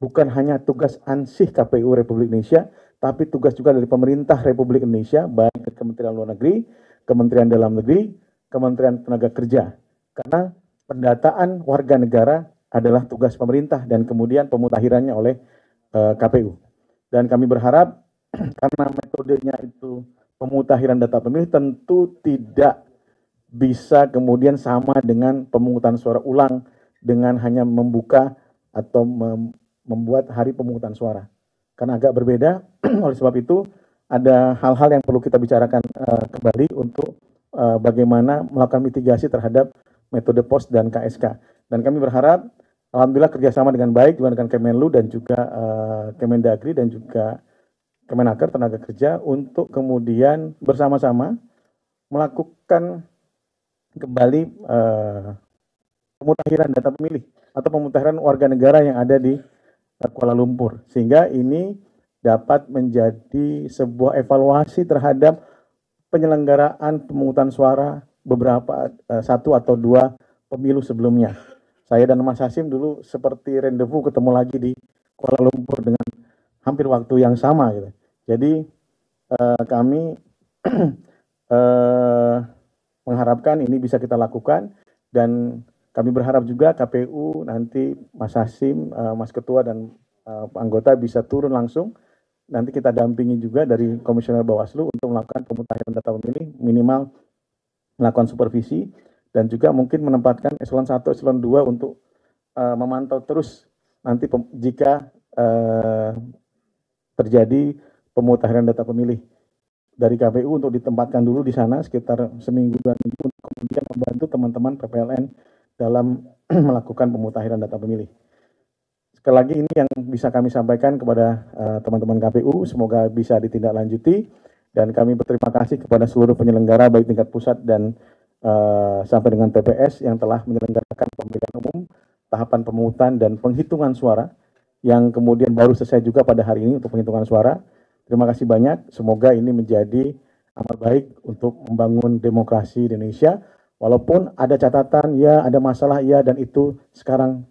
Bukan hanya tugas ansih KPU Republik Indonesia, tapi tugas juga dari pemerintah Republik Indonesia, baik Kementerian Luar Negeri, Kementerian Dalam Negeri, Kementerian Tenaga Kerja. Karena pendataan warga negara adalah tugas pemerintah dan kemudian pemutahirannya oleh KPU. Dan kami berharap karena metodenya itu pemutahiran data pemilih tentu tidak bisa kemudian sama dengan pemungutan suara ulang dengan hanya membuka atau membuat hari pemungutan suara. Karena agak berbeda, oleh sebab itu ada hal-hal yang perlu kita bicarakan kembali untuk bagaimana melakukan mitigasi terhadap metode pos dan KSK. Dan kami berharap, alhamdulillah kerjasama dengan baik juga dengan Kemenlu dan juga Kemendagri dan juga Kemenaker Tenaga Kerja untuk kemudian bersama-sama melakukan kembali pemutahiran data pemilih atau pemutahiran warga negara yang ada di Kuala Lumpur. Sehingga ini dapat menjadi sebuah evaluasi terhadap penyelenggaraan pemungutan suara beberapa satu atau dua pemilu sebelumnya. Saya dan Mas Hasim dulu seperti rendezvous ketemu lagi di Kuala Lumpur dengan hampir waktu yang sama gitu. Jadi kami mengharapkan ini bisa kita lakukan, dan kami berharap juga KPU nanti Mas Hasim, Mas Ketua dan anggota bisa turun langsung. Nanti kita dampingi juga dari Komisioner Bawaslu untuk melakukan pemutahiran data pemilih, minimal melakukan supervisi, dan juga mungkin menempatkan eselon 1, eselon 2 untuk memantau terus nanti jika terjadi pemutahiran data pemilih dari KPU untuk ditempatkan dulu di sana sekitar seminggu 2 minggu untuk kemudian membantu teman-teman PPLN dalam melakukan pemutahiran data pemilih. Sekali lagi ini yang bisa kami sampaikan kepada teman-teman KPU, semoga bisa ditindaklanjuti, dan kami berterima kasih kepada seluruh penyelenggara baik tingkat pusat dan sampai dengan TPS yang telah menyelenggarakan pemilihan umum, tahapan pemungutan dan penghitungan suara yang kemudian baru selesai juga pada hari ini untuk penghitungan suara. Terima kasih banyak, semoga ini menjadi amal baik untuk membangun demokrasi di Indonesia. Walaupun ada catatan, ya ada masalah, ya, dan itu sekarang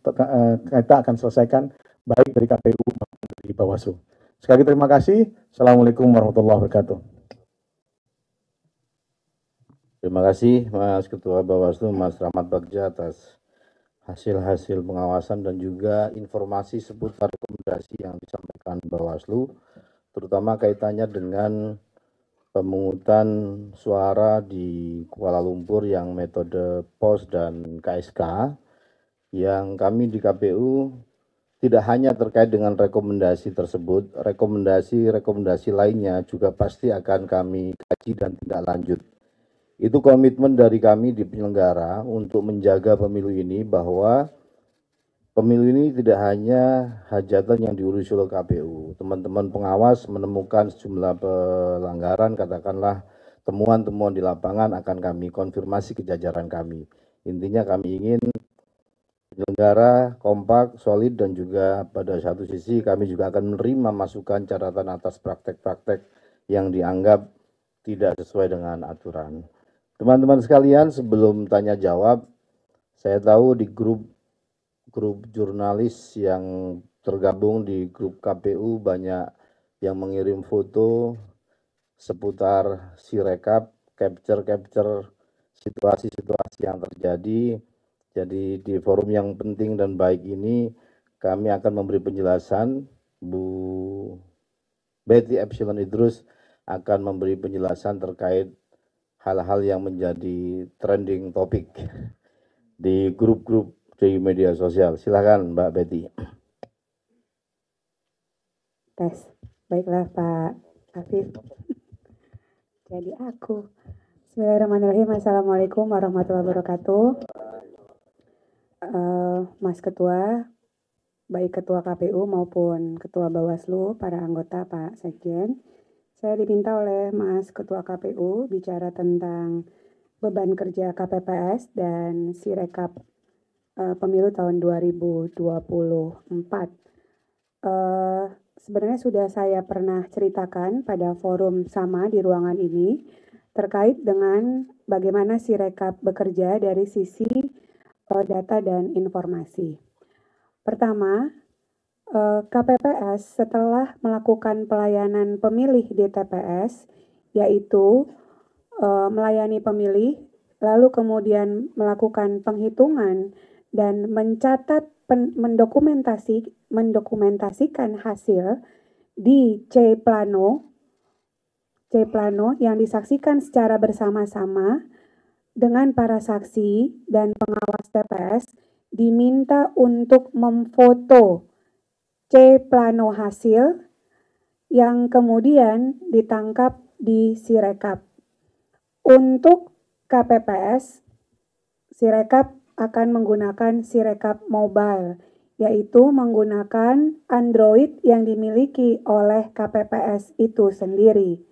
kita akan selesaikan baik dari KPU maupun dari Bawaslu. Sekali lagi terima kasih. Assalamualaikum warahmatullahi wabarakatuh. Terima kasih Mas Ketua Bawaslu, Mas Rahmat Bagja, atas hasil-hasil pengawasan dan juga informasi seputar rekomendasi yang disampaikan Bawaslu, terutama kaitannya dengan pemungutan suara di Kuala Lumpur yang metode POS dan KSK, yang kami di KPU tidak hanya terkait dengan rekomendasi tersebut, rekomendasi lainnya juga pasti akan kami kaji dan tindak lanjut. Itu komitmen dari kami di penyelenggara untuk menjaga pemilu ini, bahwa pemilu ini tidak hanya hajatan yang diurus oleh KPU. Teman-teman pengawas menemukan sejumlah pelanggaran, katakanlah temuan-temuan di lapangan, akan kami konfirmasi ke jajaran kami. Intinya kami ingin penyelenggara kompak, solid, dan juga pada satu sisi kami juga akan menerima masukan catatan atas praktek-praktek yang dianggap tidak sesuai dengan aturan. Teman-teman sekalian, sebelum tanya jawab, saya tahu di grup jurnalis yang tergabung di grup KPU banyak yang mengirim foto seputar Sirekap, capture situasi-situasi yang terjadi. Jadi di forum yang penting dan baik ini kami akan memberi penjelasan. Bu Betty Epsilon Idrus akan memberi penjelasan terkait hal-hal yang menjadi trending topik di grup-grup di media sosial. Silakan Mbak Betty. Tes. Baiklah Pak Afif. Jadi aku. Bismillahirrahmanirrahim. Assalamualaikum warahmatullahi wabarakatuh. Mas Ketua, baik Ketua KPU maupun Ketua Bawaslu, para anggota, Pak Sekjen. Saya diminta oleh Mas Ketua KPU bicara tentang beban kerja KPPS dan Sirekap pemilu tahun 2024. Sebenarnya sudah saya pernah ceritakan pada forum sama di ruangan ini terkait dengan bagaimana Sirekap bekerja dari sisi data dan informasi. Pertama, KPPS setelah melakukan pelayanan pemilih di TPS, yaitu melayani pemilih, lalu kemudian melakukan penghitungan dan mencatat, mendokumentasikan hasil di C-Plano yang disaksikan secara bersama-sama dengan para saksi dan pengawas TPS, diminta untuk memfoto C-Plano hasil yang kemudian ditangkap di Sirekap. Untuk KPPS, Sirekap akan menggunakan Sirekap Mobile, yaitu menggunakan Android yang dimiliki oleh KPPS itu sendiri.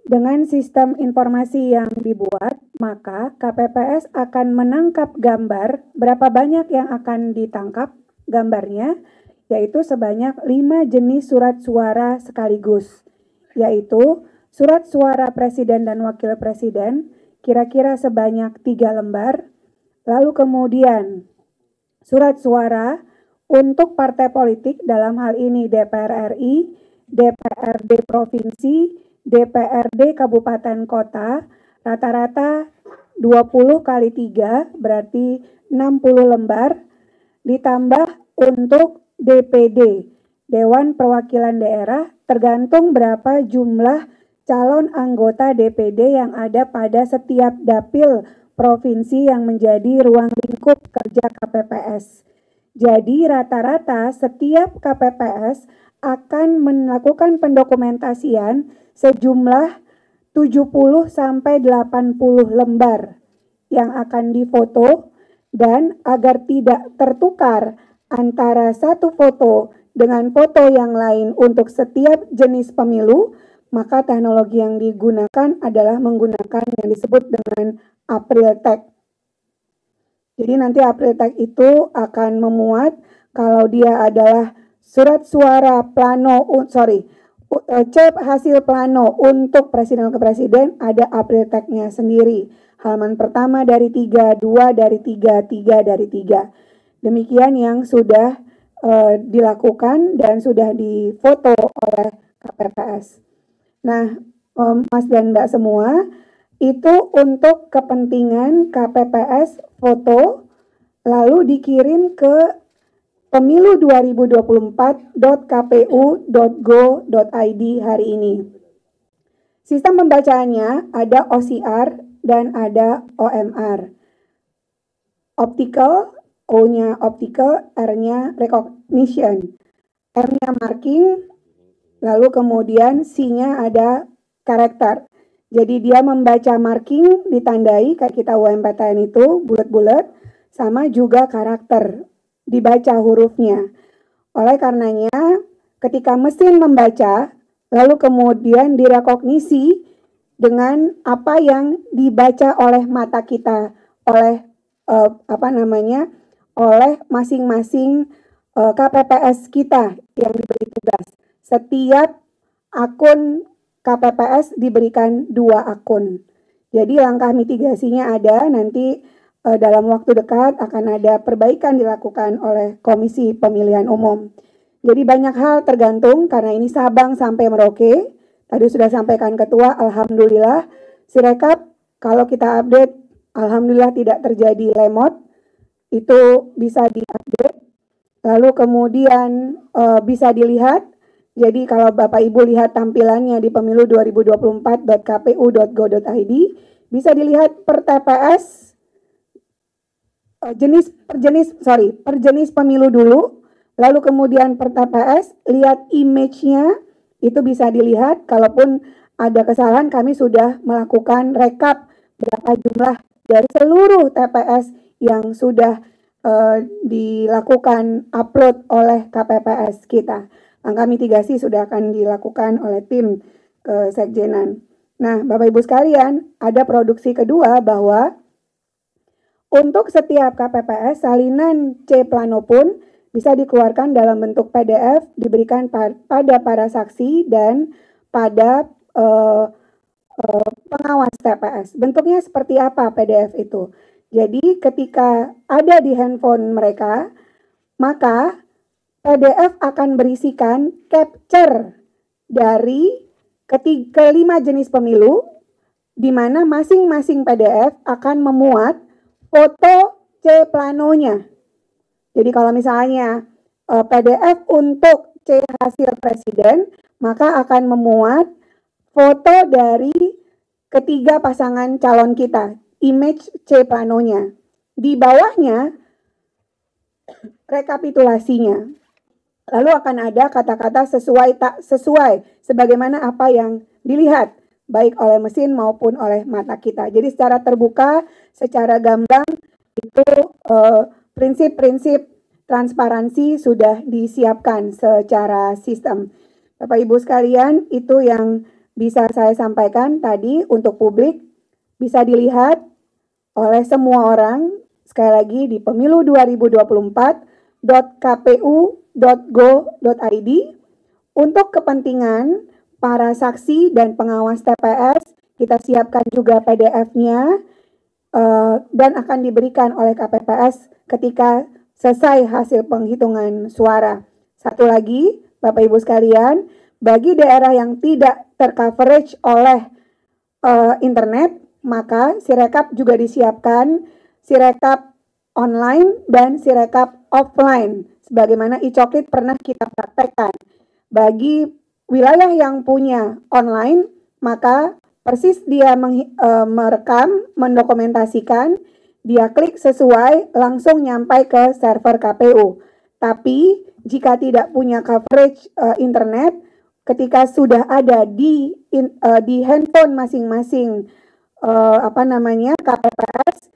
Dengan sistem informasi yang dibuat, maka KPPS akan menangkap gambar berapa banyak yang akan ditangkap gambarnya, yaitu sebanyak 5 jenis surat suara sekaligus, yaitu surat suara presiden dan wakil presiden, kira-kira sebanyak 3 lembar, lalu kemudian surat suara untuk partai politik dalam hal ini DPR RI, DPRD Provinsi, DPRD Kabupaten Kota, rata-rata 20 kali 3 berarti 60 lembar, ditambah untuk DPD, Dewan Perwakilan Daerah, tergantung berapa jumlah calon anggota DPD yang ada pada setiap dapil provinsi yang menjadi ruang lingkup kerja KPPS. Jadi rata-rata setiap KPPS akan melakukan pendokumentasian sejumlah 70 sampai 80 lembar yang akan difoto, dan agar tidak tertukar antara satu foto dengan foto yang lain untuk setiap jenis pemilu, maka teknologi yang digunakan adalah menggunakan yang disebut dengan April Tag. Jadi nanti April Tag itu akan memuat kalau dia adalah surat suara plano, cep hasil plano untuk presiden ke presiden, ada April Tag-nya sendiri. Halaman pertama dari 3, 2 dari 3, 3 dari 3. Demikian yang sudah dilakukan dan sudah difoto oleh KPPS. Nah, Mas dan Mbak semua, itu untuk kepentingan KPPS foto, lalu dikirim ke pemilu2024.kpu.go.id hari ini. Sistem pembacaannya ada OCR dan ada OMR. Optical, O-nya optical, R-nya recognition, M-nya marking, lalu kemudian C-nya ada karakter. Jadi dia membaca marking, ditandai kayak kita UMPTN itu, bulat-bulat, sama juga karakter, dibaca hurufnya. Oleh karenanya, ketika mesin membaca, lalu kemudian direkognisi dengan apa yang dibaca oleh mata kita, oleh oleh masing-masing KPPS kita yang diberi tugas. Setiap akun KPPS diberikan 2 akun. Jadi langkah mitigasinya ada, nanti dalam waktu dekat akan ada perbaikan dilakukan oleh Komisi Pemilihan Umum. Jadi banyak hal tergantung karena ini Sabang sampai Merauke. Tadi sudah sampaikan Ketua, alhamdulillah. Sirekap kalau kita update, alhamdulillah tidak terjadi lemot. Itu bisa diupdate. Lalu kemudian bisa dilihat. Jadi kalau Bapak Ibu lihat tampilannya di pemilu2024.kpu.go.id, bisa dilihat per TPS, per jenis pemilu dulu, lalu kemudian per TPS, lihat image-nya, itu bisa dilihat. Kalaupun ada kesalahan, kami sudah melakukan rekap berapa jumlah dari seluruh TPS yang sudah dilakukan upload oleh KPPS kita. Langkah mitigasi sudah akan dilakukan oleh tim Sekjenan. Nah, Bapak Ibu sekalian, ada produksi kedua bahwa untuk setiap KPPS, salinan C plano pun bisa dikeluarkan dalam bentuk PDF, diberikan pada para saksi dan pada pengawas TPS. Bentuknya seperti apa PDF itu? Jadi ketika ada di handphone mereka, maka PDF akan berisikan capture dari kelima jenis pemilu, di mana masing-masing PDF akan memuat foto C planonya. Jadi kalau misalnya PDF untuk C hasil presiden, maka akan memuat foto dari ketiga pasangan calon kita, image C planonya. Di bawahnya rekapitulasinya. Lalu akan ada kata-kata sesuai tak sesuai, sebagaimana apa yang dilihat, baik oleh mesin maupun oleh mata kita. Jadi secara terbuka, secara gamblang, itu prinsip-prinsip transparansi sudah disiapkan secara sistem. Bapak Ibu sekalian, itu yang bisa saya sampaikan tadi untuk publik, bisa dilihat oleh semua orang, sekali lagi di pemilu2024.kpu tps.go.id untuk kepentingan para saksi dan pengawas TPS. Kita siapkan juga PDF-nya dan akan diberikan oleh KPPS ketika selesai hasil penghitungan suara. Satu lagi, Bapak Ibu sekalian, bagi daerah yang tidak tercoverage oleh internet, maka Sirekap juga disiapkan Sirekap online dan Sirekap offline. Sebagaimana e-coklit pernah kita praktekkan. Bagi wilayah yang punya online, maka persis dia merekam, mendokumentasikan, dia klik sesuai, langsung nyampai ke server KPU. Tapi jika tidak punya coverage internet, ketika sudah ada di handphone masing-masing KPPS,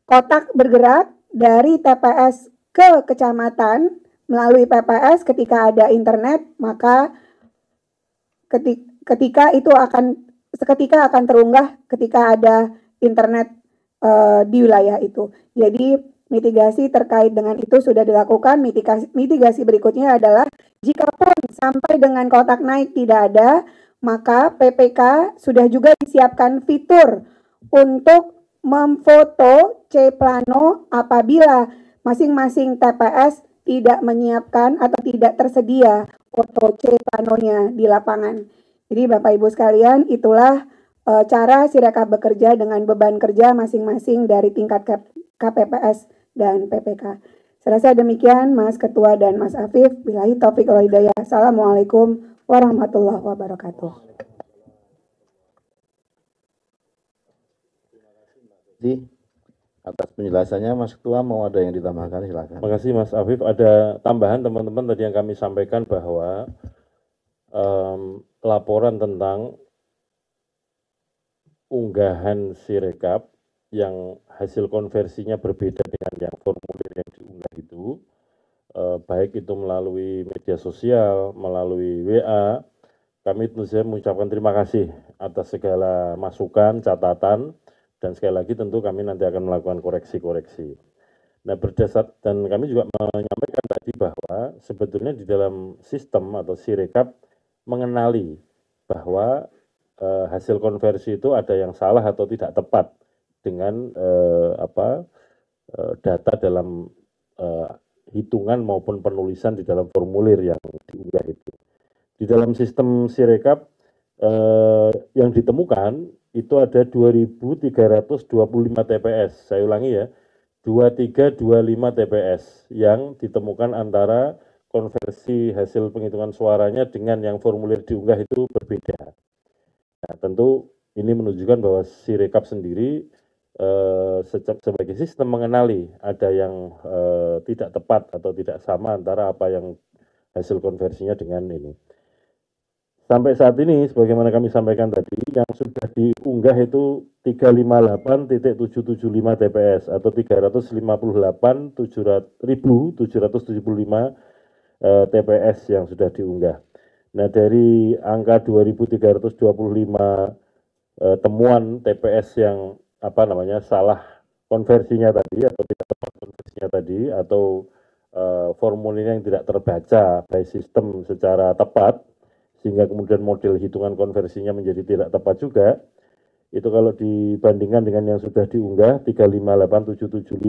kotak bergerak dari TPS ke kecamatan melalui PPS ketika ada internet, maka ketika akan terunggah ketika ada internet di wilayah itu. Jadi mitigasi terkait dengan itu sudah dilakukan. Mitigasi berikutnya adalah jikapun sampai dengan kotak naik tidak ada, maka PPK sudah juga disiapkan fitur untuk memfoto C-Plano apabila masing-masing TPS tidak menyiapkan atau tidak tersedia foto C-Planonya di lapangan. Jadi Bapak Ibu sekalian, itulah cara Sirekap bekerja dengan beban kerja masing-masing dari tingkat KPPS dan PPK. Saya rasa demikian Mas Ketua dan Mas Afif. Billahi taufiq wal hidayah. Assalamualaikum warahmatullahi wabarakatuh. Atas penjelasannya Mas Ketua, mau ada yang ditambahkan, silakan. Terima kasih Mas Afif. Ada tambahan teman-teman tadi yang kami sampaikan bahwa laporan tentang unggahan Sirekap yang hasil konversinya berbeda dengan yang formulir yang diunggah itu, baik itu melalui media sosial, melalui WA, kami tentu saja mengucapkan terima kasih atas segala masukan, catatan, dan sekali lagi tentu kami nanti akan melakukan koreksi-koreksi. Nah, dan kami juga menyampaikan tadi bahwa sebetulnya di dalam sistem atau Sirekap mengenali bahwa hasil konversi itu ada yang salah atau tidak tepat dengan data dalam hitungan maupun penulisan di dalam formulir yang diunggah itu. Di dalam sistem Sirekap yang ditemukan itu ada 2.325 TPS. Saya ulangi ya, 2325 TPS yang ditemukan antara konversi hasil penghitungan suaranya dengan yang formulir diunggah itu berbeda. Nah, tentu ini menunjukkan bahwa Sirekap sendiri sebagai sistem mengenali ada yang tidak tepat atau tidak sama antara apa yang hasil konversinya dengan ini. Sampai saat ini, sebagaimana kami sampaikan tadi, yang sudah diunggah itu 358.775 TPS atau 358.775 TPS yang sudah diunggah. Nah, dari angka 2.325 temuan TPS yang salah konversinya tadi atau tidak tepat konversinya tadi atau formulirnya yang tidak terbaca by system secara tepat sehingga kemudian model hitungan konversinya menjadi tidak tepat juga, itu kalau dibandingkan dengan yang sudah diunggah 358.775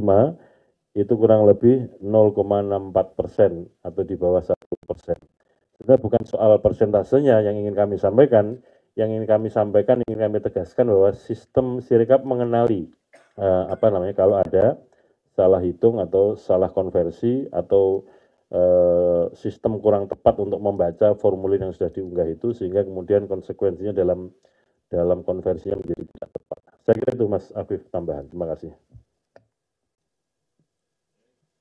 itu kurang lebih 0,64% atau di bawah 1%. Sebenarnya bukan soal persentasenya yang ingin kami sampaikan, ingin kami tegaskan bahwa sistem Sirekap mengenali kalau ada salah hitung atau salah konversi atau sistem kurang tepat untuk membaca formulir yang sudah diunggah itu sehingga kemudian konsekuensinya dalam konversinya menjadi tidak tepat. Saya kira itu Mas Afif tambahan. Terima kasih.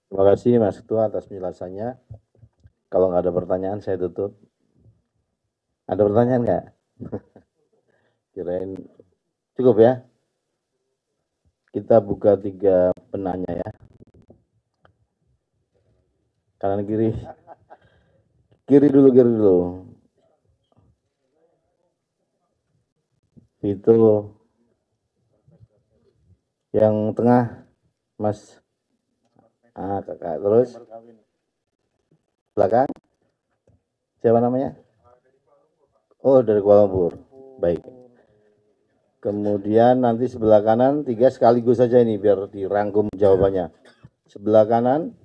Terima kasih Mas Ketua atas penjelasannya. Kalau nggak ada pertanyaan saya tutup. Ada pertanyaan nggak? Kirain cukup ya. Kita buka 3 penanya ya. Kanan kiri. Kiri dulu. Itu yang tengah Mas kakak terus belakang. Siapa namanya? Oh, dari Kuala Lumpur. Baik. Kemudian nanti sebelah kanan 3 sekaligus saja ini biar dirangkum jawabannya. Sebelah kanan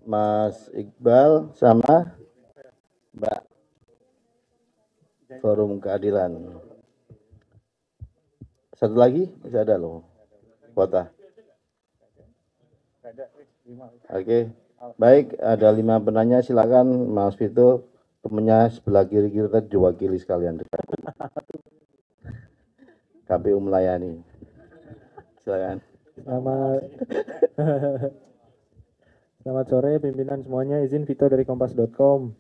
Mas Iqbal sama Mbak Forum Keadilan. Satu lagi masih ada loh. Kota. Oke. Baik, ada 5 penanya, silakan Mas Vito. Temennya sebelah kiri kita diwakili sekalian. KPU melayani. Silakan. Selamat sore pimpinan semuanya, izin Vito dari kompas.com.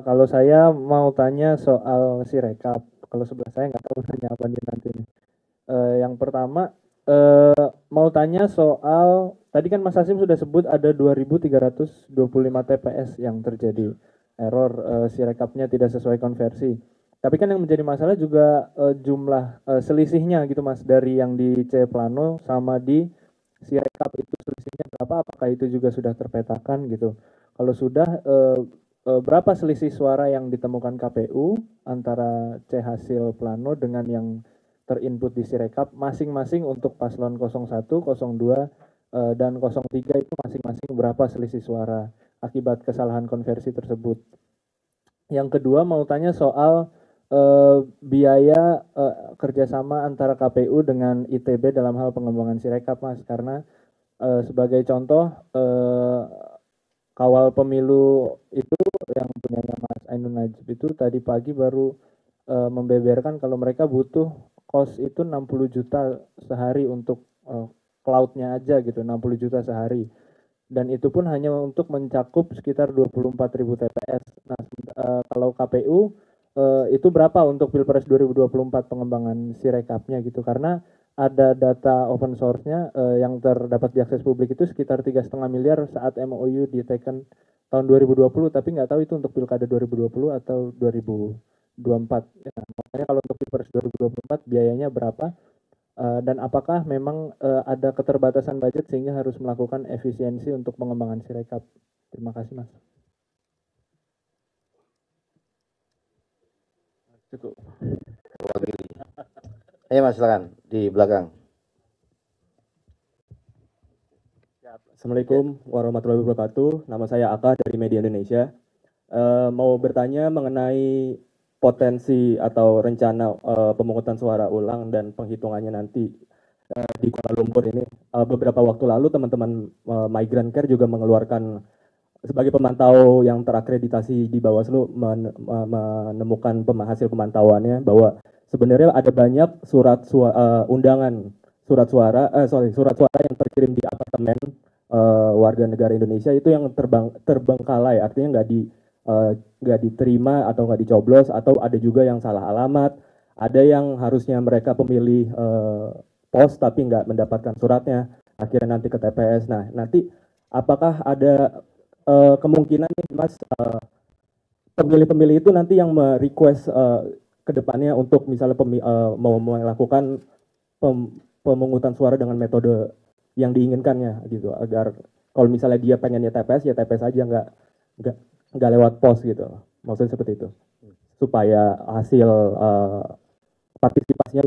Kalau saya mau tanya soal Sirekap, kalau sebelah saya nggak tahu nanya apa nih nanti nih. Yang pertama mau tanya soal, tadi kan Mas Hasim sudah sebut ada 2.325 TPS yang terjadi error, Sirekapnya tidak sesuai konversi. Tapi kan yang menjadi masalah juga jumlah selisihnya gitu Mas, dari yang di C Plano sama di Sirekap itu selisihnya berapa, apakah itu juga sudah terpetakan gitu. Kalau sudah, berapa selisih suara yang ditemukan KPU antara C hasil Plano dengan yang terinput di Sirekap masing-masing untuk paslon 01, 02, dan 03 itu masing-masing berapa selisih suara akibat kesalahan konversi tersebut. Yang kedua mau tanya soal biaya kerjasama antara KPU dengan ITB dalam hal pengembangan Sirekap Mas, karena sebagai contoh kawal pemilu itu yang punyanya Mas Ainun Najib itu tadi pagi baru membeberkan kalau mereka butuh cost itu 60 juta sehari untuk cloud-nya aja gitu, 60 juta sehari. Dan itu pun hanya untuk mencakup sekitar 24.000 TPS. Nah, kalau KPU itu berapa untuk Pilpres 2024 pengembangan Sirekapnya gitu, karena ada data open source-nya yang terdapat diakses publik itu sekitar 3,5 miliar saat MOU diteken tahun 2020, tapi nggak tahu itu untuk Pilkada 2020 atau 2024. Ya, makanya kalau untuk Pilpres 2024 biayanya berapa, dan apakah memang ada keterbatasan budget sehingga harus melakukan efisiensi untuk pengembangan Sirekap. Terima kasih Mas. Cukup. Ayo Mas, silakan di belakang. Assalamualaikum warahmatullahi wabarakatuh. Nama saya Aka dari Media Indonesia. Mau bertanya mengenai potensi atau rencana pemungutan suara ulang dan penghitungannya nanti di Kuala Lumpur ini. Beberapa waktu lalu teman-teman Migrant Care juga mengeluarkan sebagai pemantau yang terakreditasi di Bawaslu menemukan hasil pemantauannya bahwa sebenarnya ada banyak surat suara yang terkirim di apartemen warga negara Indonesia itu yang terbengkalai, artinya nggak diterima atau nggak dicoblos, atau ada juga yang salah alamat, ada yang harusnya mereka pemilih pos tapi nggak mendapatkan suratnya, akhirnya nanti ke TPS. Nah, nanti apakah ada kemungkinan nih Mas, pemilih-pemilih itu nanti yang merequest ke depannya untuk misalnya mau melakukan pemungutan suara dengan metode yang diinginkannya gitu, agar kalau misalnya dia pengennya TPS ya TPS aja, nggak lewat pos gitu, maksudnya seperti itu, supaya hasil partisipasinya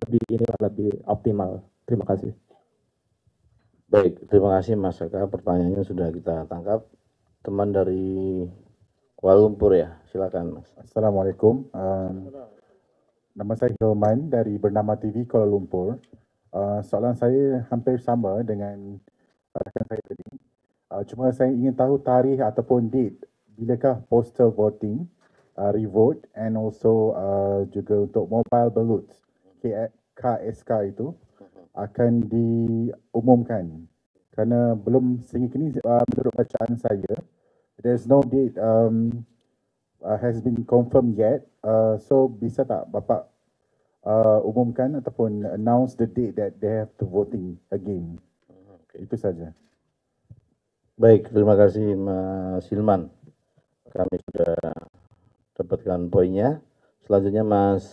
lebih optimal. Terima kasih. Baik, terima kasih Mas Eka, pertanyaannya sudah kita tangkap. Teman dari Kuala Lumpur ya, silakan Mas. Assalamualaikum. Nama saya Hilman dari Bernama TV Kuala Lumpur. Soalan saya hampir sama dengan rekan saya tadi. Cuma saya ingin tahu tarikh ataupun date bilakah postal voting, revote, and also juga untuk mobile ballots KSK itu akan diumumkan. Kerana belum sehingga kini menurut bacaan saya, there's no date has been confirmed yet. So bisa tak Bapak umumkan ataupun announce the date that they have to voting again? Itu saja. Baik, terima kasih Mas Hilman. Kami sudah dapatkan poinnya. Selanjutnya Mas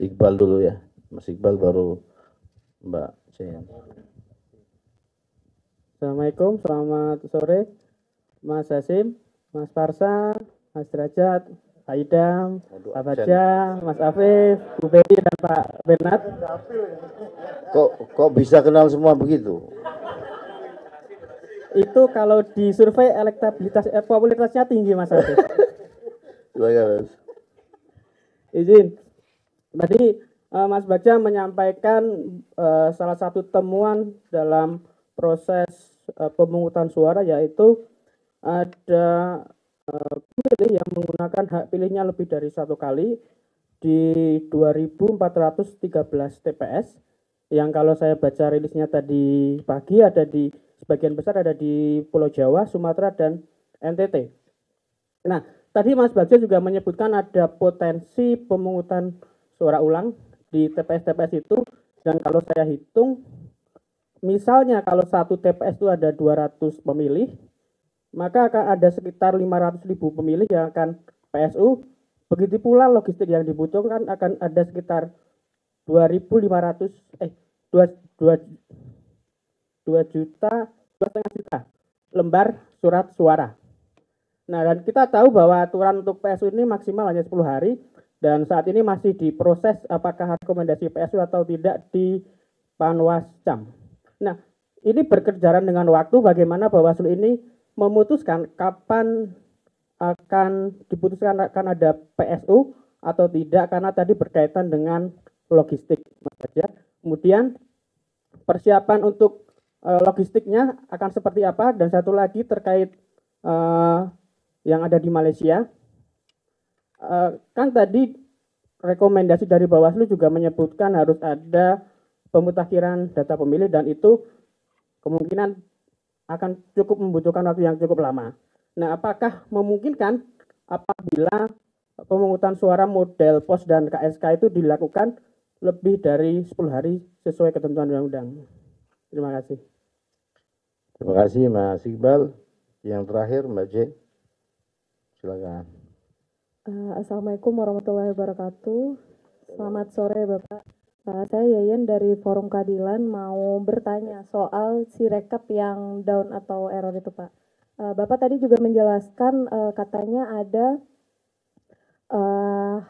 Iqbal dulu ya. Mas Iqbal baru Mbak Jen. Assalamualaikum, selamat sore Mas Hasim, Mas Parsa, Mas Derajat, Pak Idam, Pak Baja, Mas Afif, Bu Betty, dan Pak Bernard. Kok bisa kenal semua begitu? Itu kalau di survei elektabilitas, popularitasnya tinggi, Mas Afif. Silakan, Mas. Izin. Tadi Mas Baja menyampaikan salah satu temuan dalam proses pemungutan suara, yaitu ada pemilih yang menggunakan hak pilihnya lebih dari satu kali di 2.413 TPS, yang kalau saya baca rilisnya tadi pagi ada di sebagian besar ada di Pulau Jawa, Sumatera, dan NTT. Nah, tadi Mas Bagja juga menyebutkan ada potensi pemungutan suara ulang di TPS-TPS itu, dan kalau saya hitung, misalnya kalau satu TPS itu ada 200 pemilih, maka akan ada sekitar 500.000 pemilih yang akan PSU. Begitu pula logistik yang dibutuhkan akan ada sekitar 2,5 juta lembar surat suara. Nah, dan kita tahu bahwa aturan untuk PSU ini maksimal hanya 10 hari, dan saat ini masih diproses apakah rekomendasi PSU atau tidak di Panwascam. Nah, ini berkejaran dengan waktu, bagaimana Bawaslu ini memutuskan kapan akan diputuskan akan ada PSU atau tidak, karena tadi berkaitan dengan logistik, Mas Baja. Kemudian persiapan untuk logistiknya akan seperti apa, dan satu lagi terkait yang ada di Malaysia. Kan tadi rekomendasi dari Bawaslu juga menyebutkan harus ada pemutakhiran data pemilih, dan itu kemungkinan akan cukup membutuhkan waktu yang cukup lama. Nah, apakah memungkinkan apabila pemungutan suara model pos dan KSK itu dilakukan lebih dari 10 hari sesuai ketentuan undang-undang? Terima kasih. Terima kasih Mas Iqbal. Yang terakhir Mbak J. Silakan. Assalamualaikum warahmatullahi wabarakatuh. Selamat sore Bapak. Saya Yayan dari Forum Keadilan, mau bertanya soal Sirekap yang down atau error itu Pak. Bapak tadi juga menjelaskan katanya ada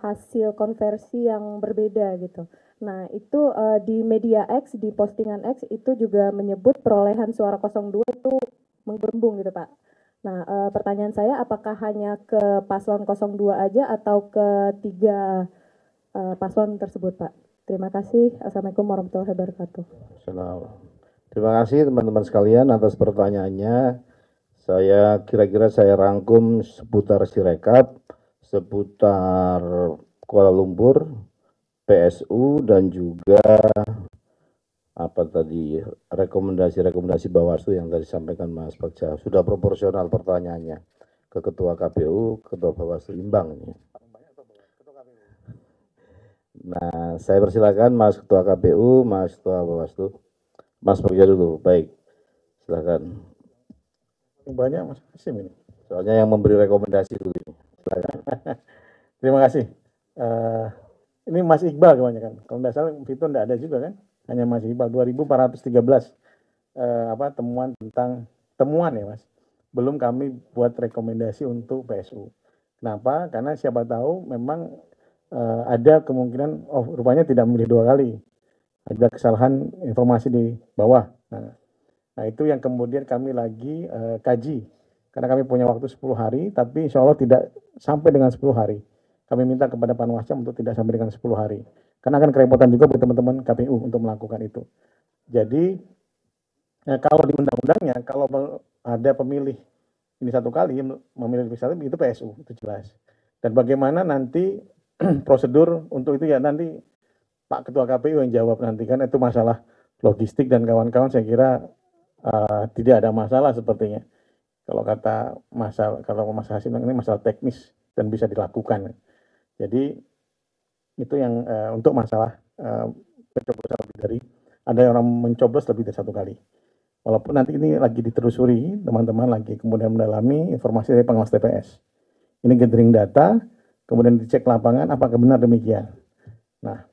hasil konversi yang berbeda gitu. Nah itu di media X, di postingan X itu juga menyebut perolehan suara 02 itu menggelembung gitu Pak. Nah pertanyaan saya, apakah hanya ke paslon 02 aja atau ke 3 paslon tersebut Pak? Terima kasih. Assalamualaikum warahmatullahi wabarakatuh. Terima kasih teman-teman sekalian atas pertanyaannya. Kira-kira saya rangkum seputar Sirekap, seputar Kuala Lumpur, PSU, dan juga apa tadi rekomendasi Bawaslu yang tadi disampaikan Mas Bagja. Sudah proporsional pertanyaannya ke Ketua KPU, Ketua Bawaslu imbang ini. Nah, saya persilakan Mas Ketua KPU, Mas Ketua Bawaslu. Mas Bagja dulu, baik. Silakan. Banyak Mas Hasim ini. Soalnya yang memberi rekomendasi dulu ini. Silakan. Terima kasih. Ini Mas Iqbal kebanyakan. Kalau tidak salah Vito tidak ada juga kan? Hanya Mas Iqbal. 2.413 temuan ya Mas. Belum kami buat rekomendasi untuk PSU. Kenapa? Karena siapa tahu memang ada kemungkinan, rupanya tidak memilih 2 kali. Ada kesalahan informasi di bawah. Nah itu yang kemudian kami lagi kaji. Karena kami punya waktu 10 hari, tapi insya Allah tidak sampai dengan 10 hari. Kami minta kepada Panwascam untuk tidak sampai dengan 10 hari. Karena akan kerepotan juga buat teman-teman KPU untuk melakukan itu. Jadi kalau di undang-undangnya, kalau ada pemilih ini 1 kali, memilih lebih 1, itu PSU, itu jelas. Dan bagaimana nanti prosedur untuk itu ya nanti Pak Ketua KPU yang jawab nanti, kan itu masalah logistik dan kawan-kawan saya kira tidak ada masalah sepertinya. Kalau kata Mas Hasim ini masalah teknis dan bisa dilakukan. Jadi itu yang untuk masalah pencoblosan lebih dari, ada orang mencoblos lebih dari 1 kali. Walaupun nanti ini lagi ditelusuri, teman-teman lagi kemudian mendalami informasi dari pengawas TPS. Ini gathering data, kemudian dicek lapangan apakah benar demikian. Nah,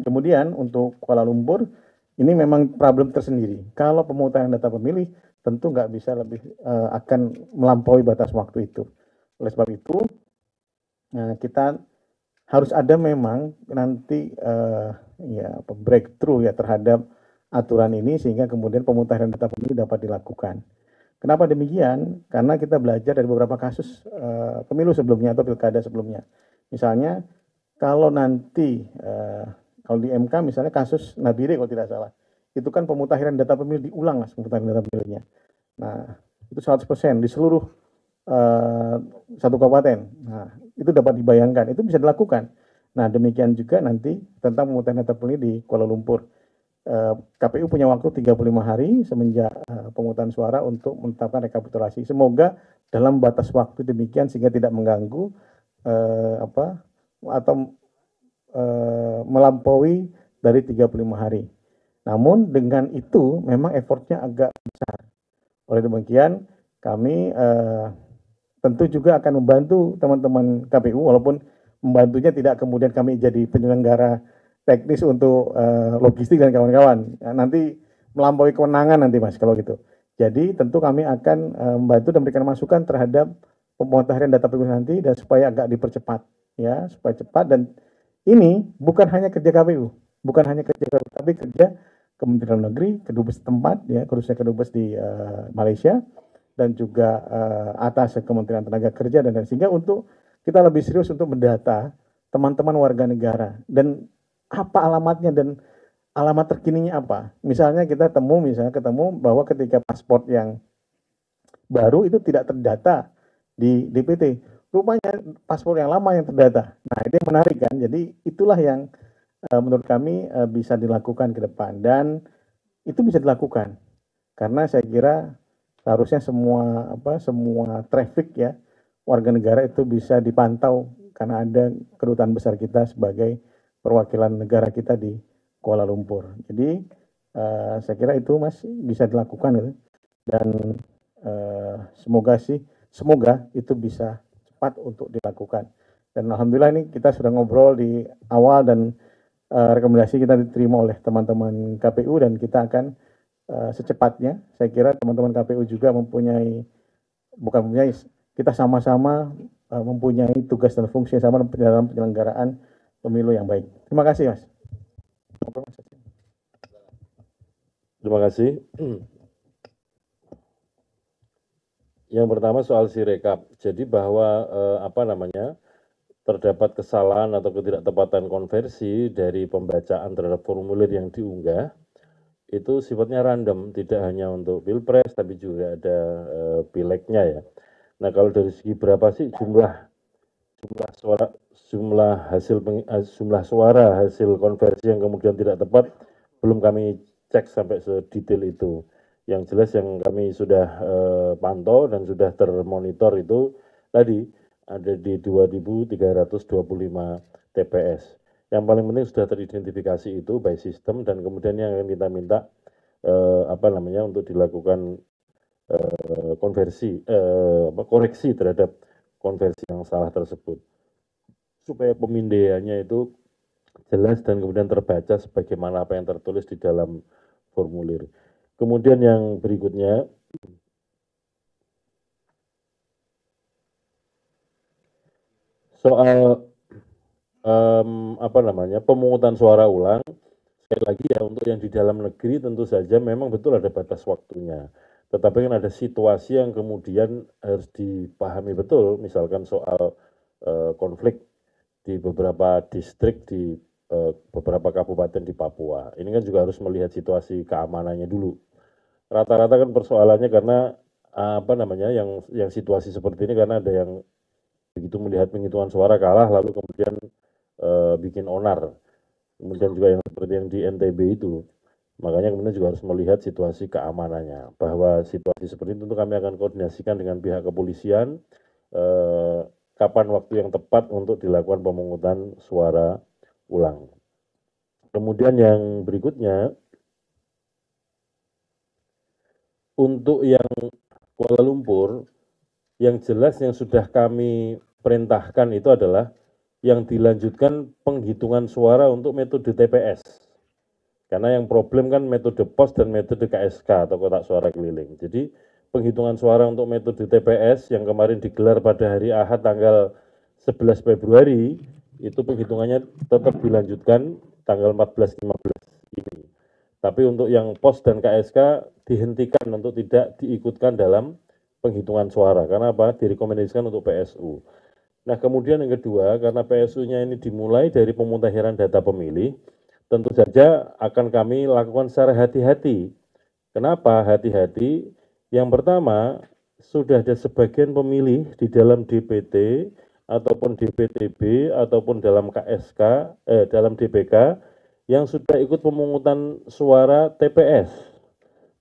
kemudian untuk Kuala Lumpur, ini memang problem tersendiri. Kalau pemungutan data pemilih, tentu nggak bisa lebih akan melampaui batas waktu itu. Oleh sebab itu, kita harus ada memang nanti breakthrough ya terhadap aturan ini sehingga kemudian pemutahiran data pemilih dapat dilakukan. Kenapa demikian? Karena kita belajar dari beberapa kasus pemilu sebelumnya atau pilkada sebelumnya. Misalnya kalau nanti kalau di MK misalnya kasus Nabire kalau tidak salah, itu kan pemutahiran data pemilih diulang mas pemutahiran data pemilihnya. Nah itu 100% di seluruh satu kabupaten. Nah itu dapat dibayangkan, itu bisa dilakukan. Nah demikian juga nanti tentang pemutahiran data pemilih di Kuala Lumpur. KPU punya waktu 35 hari semenjak pemungutan suara untuk menetapkan rekapitulasi. Semoga dalam batas waktu demikian sehingga tidak mengganggu melampaui dari 35 hari. Namun dengan itu memang effortnya agak besar. Oleh demikian kami tentu juga akan membantu teman-teman KPU walaupun membantunya tidak kemudian kami jadi penyelenggara teknis untuk logistik dan kawan-kawan. Nanti melampaui kewenangan nanti mas kalau gitu. Jadi tentu kami akan membantu dan memberikan masukan terhadap pemutahiran data pemilih nanti dan supaya agak dipercepat ya, supaya cepat. Dan ini bukan hanya kerja KPU, bukan hanya kerja KPU, tapi kerja Kementerian Negeri, kedubes tempat ya, khususnya kedubes di Malaysia dan juga atas Kementerian Tenaga Kerja dan sehingga untuk kita lebih serius untuk mendata teman-teman warga negara dan apa alamatnya dan alamat terkininya apa. Misalnya kita ketemu bahwa ketika paspor yang baru itu tidak terdata di DPT. Rupanya paspor yang lama yang terdata. Nah itu yang menarik kan. Jadi itulah yang menurut kami bisa dilakukan ke depan. Dan itu bisa dilakukan. Karena saya kira seharusnya semua traffic ya warga negara itu bisa dipantau karena ada kedutaan besar kita sebagai perwakilan negara kita di Kuala Lumpur. Jadi saya kira itu mas bisa dilakukan gitu. Dan semoga itu bisa cepat untuk dilakukan. Dan alhamdulillah ini kita sudah ngobrol di awal dan rekomendasi kita diterima oleh teman-teman KPU dan kita akan secepatnya. Saya kira teman-teman KPU juga kita sama-sama mempunyai tugas dan fungsi yang sama dalam penyelenggaraan pemilu yang baik. Terima kasih, Mas. Terima kasih. Yang pertama soal Sirekap. Jadi bahwa terdapat kesalahan atau ketidaktepatan konversi dari pembacaan terhadap formulir yang diunggah itu sifatnya random, tidak hanya untuk Pilpres tapi juga ada pileknya ya. Nah, kalau dari segi berapa sih jumlah suara hasil konversi yang kemudian tidak tepat belum kami cek sampai sedetail itu. Yang jelas yang kami sudah pantau dan sudah termonitor itu tadi ada di 2.325 TPS. Yang paling penting sudah teridentifikasi itu by system dan kemudian yang akan kita minta untuk dilakukan koreksi terhadap konversi yang salah tersebut supaya pemindaiannya itu jelas dan kemudian terbaca sebagaimana apa yang tertulis di dalam formulir. Kemudian yang berikutnya soal pemungutan suara ulang. Sekali lagi ya untuk yang di dalam negeri tentu saja memang betul ada batas waktunya. Tetapi kan ada situasi yang kemudian harus dipahami betul, misalkan soal konflik di beberapa distrik di beberapa kabupaten di Papua. Ini kan juga harus melihat situasi keamanannya dulu. Rata-rata kan persoalannya karena yang situasi seperti ini karena ada yang begitu melihat penghitungan suara kalah lalu kemudian bikin onar. Kemudian juga yang seperti yang di NTB itu. Makanya kemudian juga harus melihat situasi keamanannya. Bahwa situasi seperti itu tentu kami akan koordinasikan dengan pihak kepolisian kapan waktu yang tepat untuk dilakukan pemungutan suara ulang. Kemudian yang berikutnya, untuk yang Kuala Lumpur, yang jelas yang sudah kami perintahkan itu adalah yang dilanjutkan penghitungan suara untuk metode TPS. Karena yang problem kan metode pos dan metode KSK atau kotak suara keliling. Jadi penghitungan suara untuk metode TPS yang kemarin digelar pada hari Ahad tanggal 11 Februari, itu penghitungannya tetap dilanjutkan tanggal 14-15 ini. Tapi untuk yang POS dan KSK dihentikan untuk tidak diikutkan dalam penghitungan suara. Karena apa? Direkomendasikan untuk PSU. Nah, kemudian yang kedua, karena PSU-nya ini dimulai dari pemutahiran data pemilih, tentu saja akan kami lakukan secara hati-hati. Kenapa hati-hati? Yang pertama, sudah ada sebagian pemilih di dalam DPT ataupun DPTB ataupun dalam KSK, dalam DPK yang sudah ikut pemungutan suara TPS.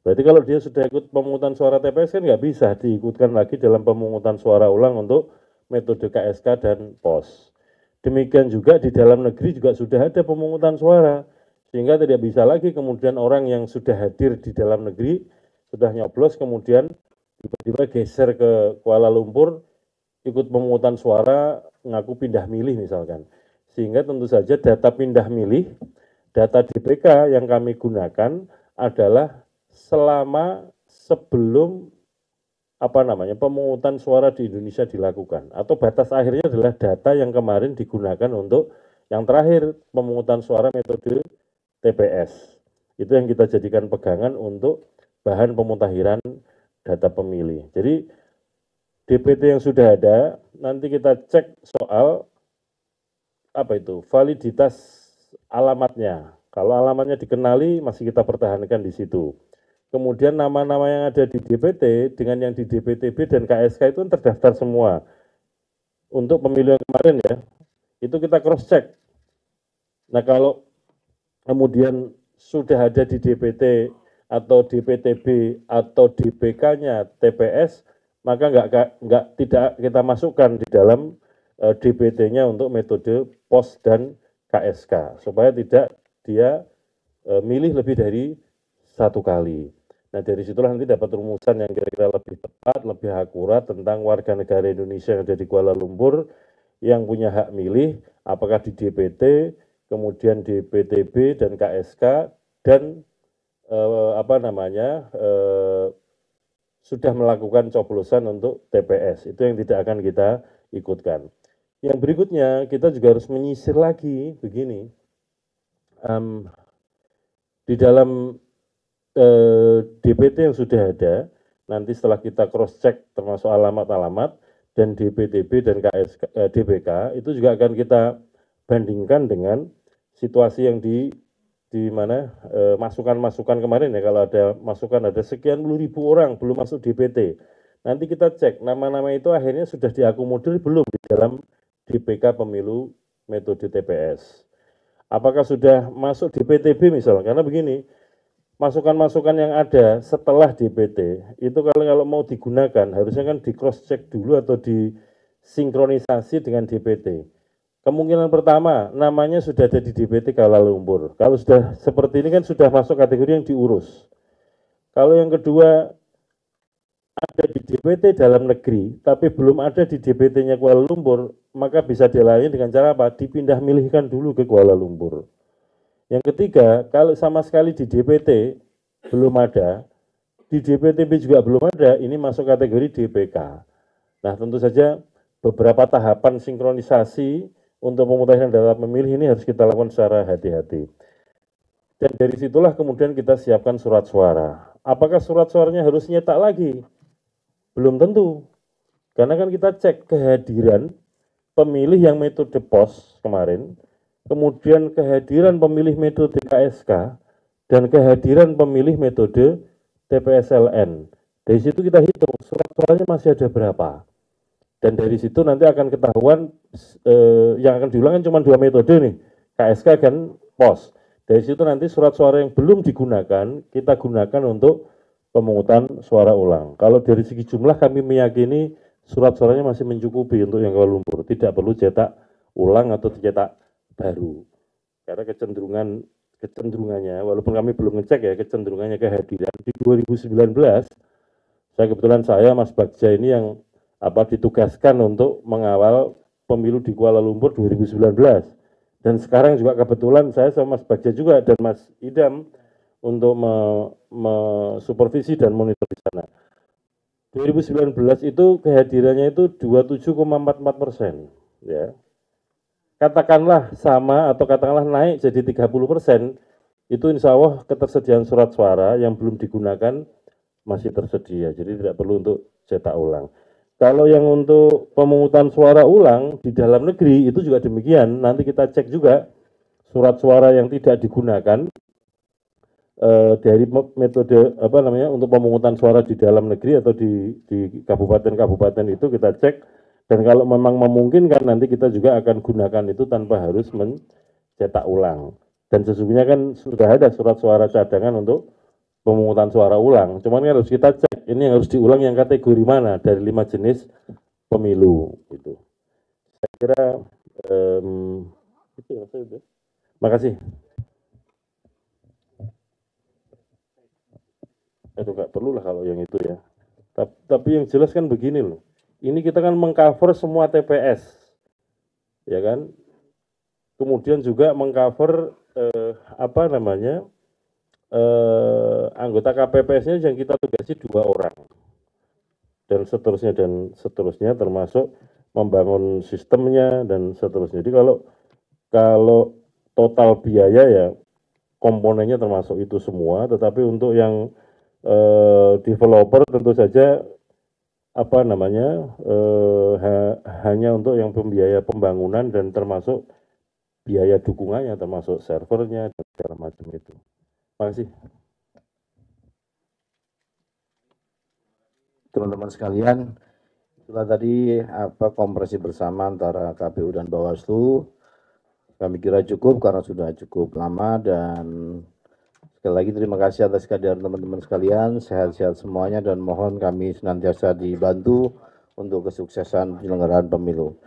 Berarti kalau dia sudah ikut pemungutan suara TPS kan nggak bisa diikutkan lagi dalam pemungutan suara ulang untuk metode KSK dan POS. Demikian juga di dalam negeri juga sudah ada pemungutan suara, sehingga tidak bisa lagi kemudian orang yang sudah hadir di dalam negeri, sudah nyoblos kemudian tiba-tiba geser ke Kuala Lumpur, ikut pemungutan suara, ngaku pindah milih misalkan. Sehingga tentu saja data pindah milih, data DPK yang kami gunakan adalah selama sebelum pemungutan suara di Indonesia dilakukan, atau batas akhirnya adalah data yang kemarin digunakan untuk yang terakhir pemungutan suara metode TPS. Itu yang kita jadikan pegangan untuk bahan pemutahiran data pemilih. Jadi DPT yang sudah ada, nanti kita cek soal validitas alamatnya. Kalau alamatnya dikenali, masih kita pertahankan di situ. Kemudian nama-nama yang ada di DPT dengan yang di DPTB dan KSK itu terdaftar semua. Untuk pemilu yang kemarin ya, itu kita cross check. Nah, kalau kemudian sudah ada di DPT atau DPTB atau DPK-nya TPS, maka tidak kita masukkan di dalam DPT-nya untuk metode POS dan KSK, supaya tidak dia milih lebih dari satu kali. Nah, dari situlah nanti dapat rumusan yang kira-kira lebih tepat, lebih akurat tentang warga negara Indonesia yang ada di Kuala Lumpur yang punya hak milih, apakah di DPT, kemudian di DPTB dan KSK, dan sudah melakukan coblosan untuk TPS. Itu yang tidak akan kita ikutkan. Yang berikutnya, kita juga harus menyisir lagi, begini. Di dalam DPT yang sudah ada, nanti setelah kita cross-check termasuk alamat-alamat, dan DPTB dan DPK, itu juga akan kita bandingkan dengan situasi yang di mana masukan-masukan kemarin ya, kalau ada masukan ada sekian puluh ribu orang belum masuk DPT. Nanti kita cek nama-nama itu akhirnya sudah diakomodir belum di dalam DPK pemilu metode TPS. Apakah sudah masuk DPTB misalnya? Karena begini, masukan-masukan yang ada setelah DPT itu kalau mau digunakan harusnya kan di cross check dulu atau disinkronisasi dengan DPT. Kemungkinan pertama namanya sudah ada di DPT Kuala Lumpur. Kalau sudah seperti ini kan sudah masuk kategori yang diurus. Kalau yang kedua ada di DPT dalam negeri tapi belum ada di DPT-nya Kuala Lumpur, maka bisa dilayani dengan cara apa? Dipindah milihkan dulu ke Kuala Lumpur. Yang ketiga, kalau sama sekali di DPT belum ada, di DPTB juga belum ada, ini masuk kategori DPK. Nah, tentu saja beberapa tahapan sinkronisasi untuk pemutahiran data pemilih ini harus kita lakukan secara hati-hati. Dan dari situlah kemudian kita siapkan surat suara. Apakah surat suaranya harus nyetak lagi? Belum tentu. Karena kan kita cek kehadiran pemilih yang metode POS kemarin, kemudian kehadiran pemilih metode KSK, dan kehadiran pemilih metode TPSLN. Dari situ kita hitung surat suaranya masih ada berapa. Dan dari situ nanti akan ketahuan yang akan diulang kan cuma 2 metode nih, KSK dan POS. Dari situ nanti surat suara yang belum digunakan, kita gunakan untuk pemungutan suara ulang. Kalau dari segi jumlah kami meyakini surat suaranya masih mencukupi untuk yang Kuala Lumpur. Tidak perlu cetak ulang atau dicetak baru. Karena kecenderungannya, walaupun kami belum ngecek ya, kecenderungannya kehadiran di 2019, saya Mas Bagja ini yang ditugaskan untuk mengawal pemilu di Kuala Lumpur 2019. Dan sekarang juga kebetulan saya sama Mas Bagja juga dan Mas Idam untuk supervisi dan monitor di sana. 2019 itu kehadirannya itu 27,44%, ya. Katakanlah sama atau katakanlah naik jadi 30%, itu insya Allah ketersediaan surat suara yang belum digunakan masih tersedia, jadi tidak perlu untuk cetak ulang. Kalau yang untuk pemungutan suara ulang di dalam negeri itu juga demikian, nanti kita cek juga surat suara yang tidak digunakan dari metode apa namanya untuk pemungutan suara di dalam negeri atau di kabupaten-kabupaten itu kita cek, dan kalau memang memungkinkan nanti kita juga akan gunakan itu tanpa harus mencetak ulang. Dan sesungguhnya kan sudah ada surat suara cadangan untuk pemungutan suara ulang, cuman kan harus kita cek ini yang harus diulang yang kategori mana dari 5 jenis pemilu gitu. Saya kira itu. Makasih. Itu nggak perlu lah kalau yang itu ya. Tapi yang jelas kan begini loh. Ini kita kan mengcover semua TPS, ya kan. Kemudian juga mengcover apa namanya anggota KPPS-nya yang kita tugasi 2 orang, dan seterusnya termasuk membangun sistemnya dan seterusnya. Jadi kalau total biaya ya komponennya termasuk itu semua, tetapi untuk yang developer tentu saja apa namanya hanya untuk yang pembiaya pembangunan dan termasuk biaya dukungannya, termasuk servernya dan segala macam itu. Terima kasih. Teman-teman sekalian, itulah tadi kompresi bersama antara KPU dan Bawaslu. Kami kira cukup karena sudah cukup lama, dan sekali lagi terima kasih atas kehadiran teman-teman sekalian. Sehat-sehat semuanya dan mohon kami senantiasa dibantu untuk kesuksesan penyelenggaraan pemilu.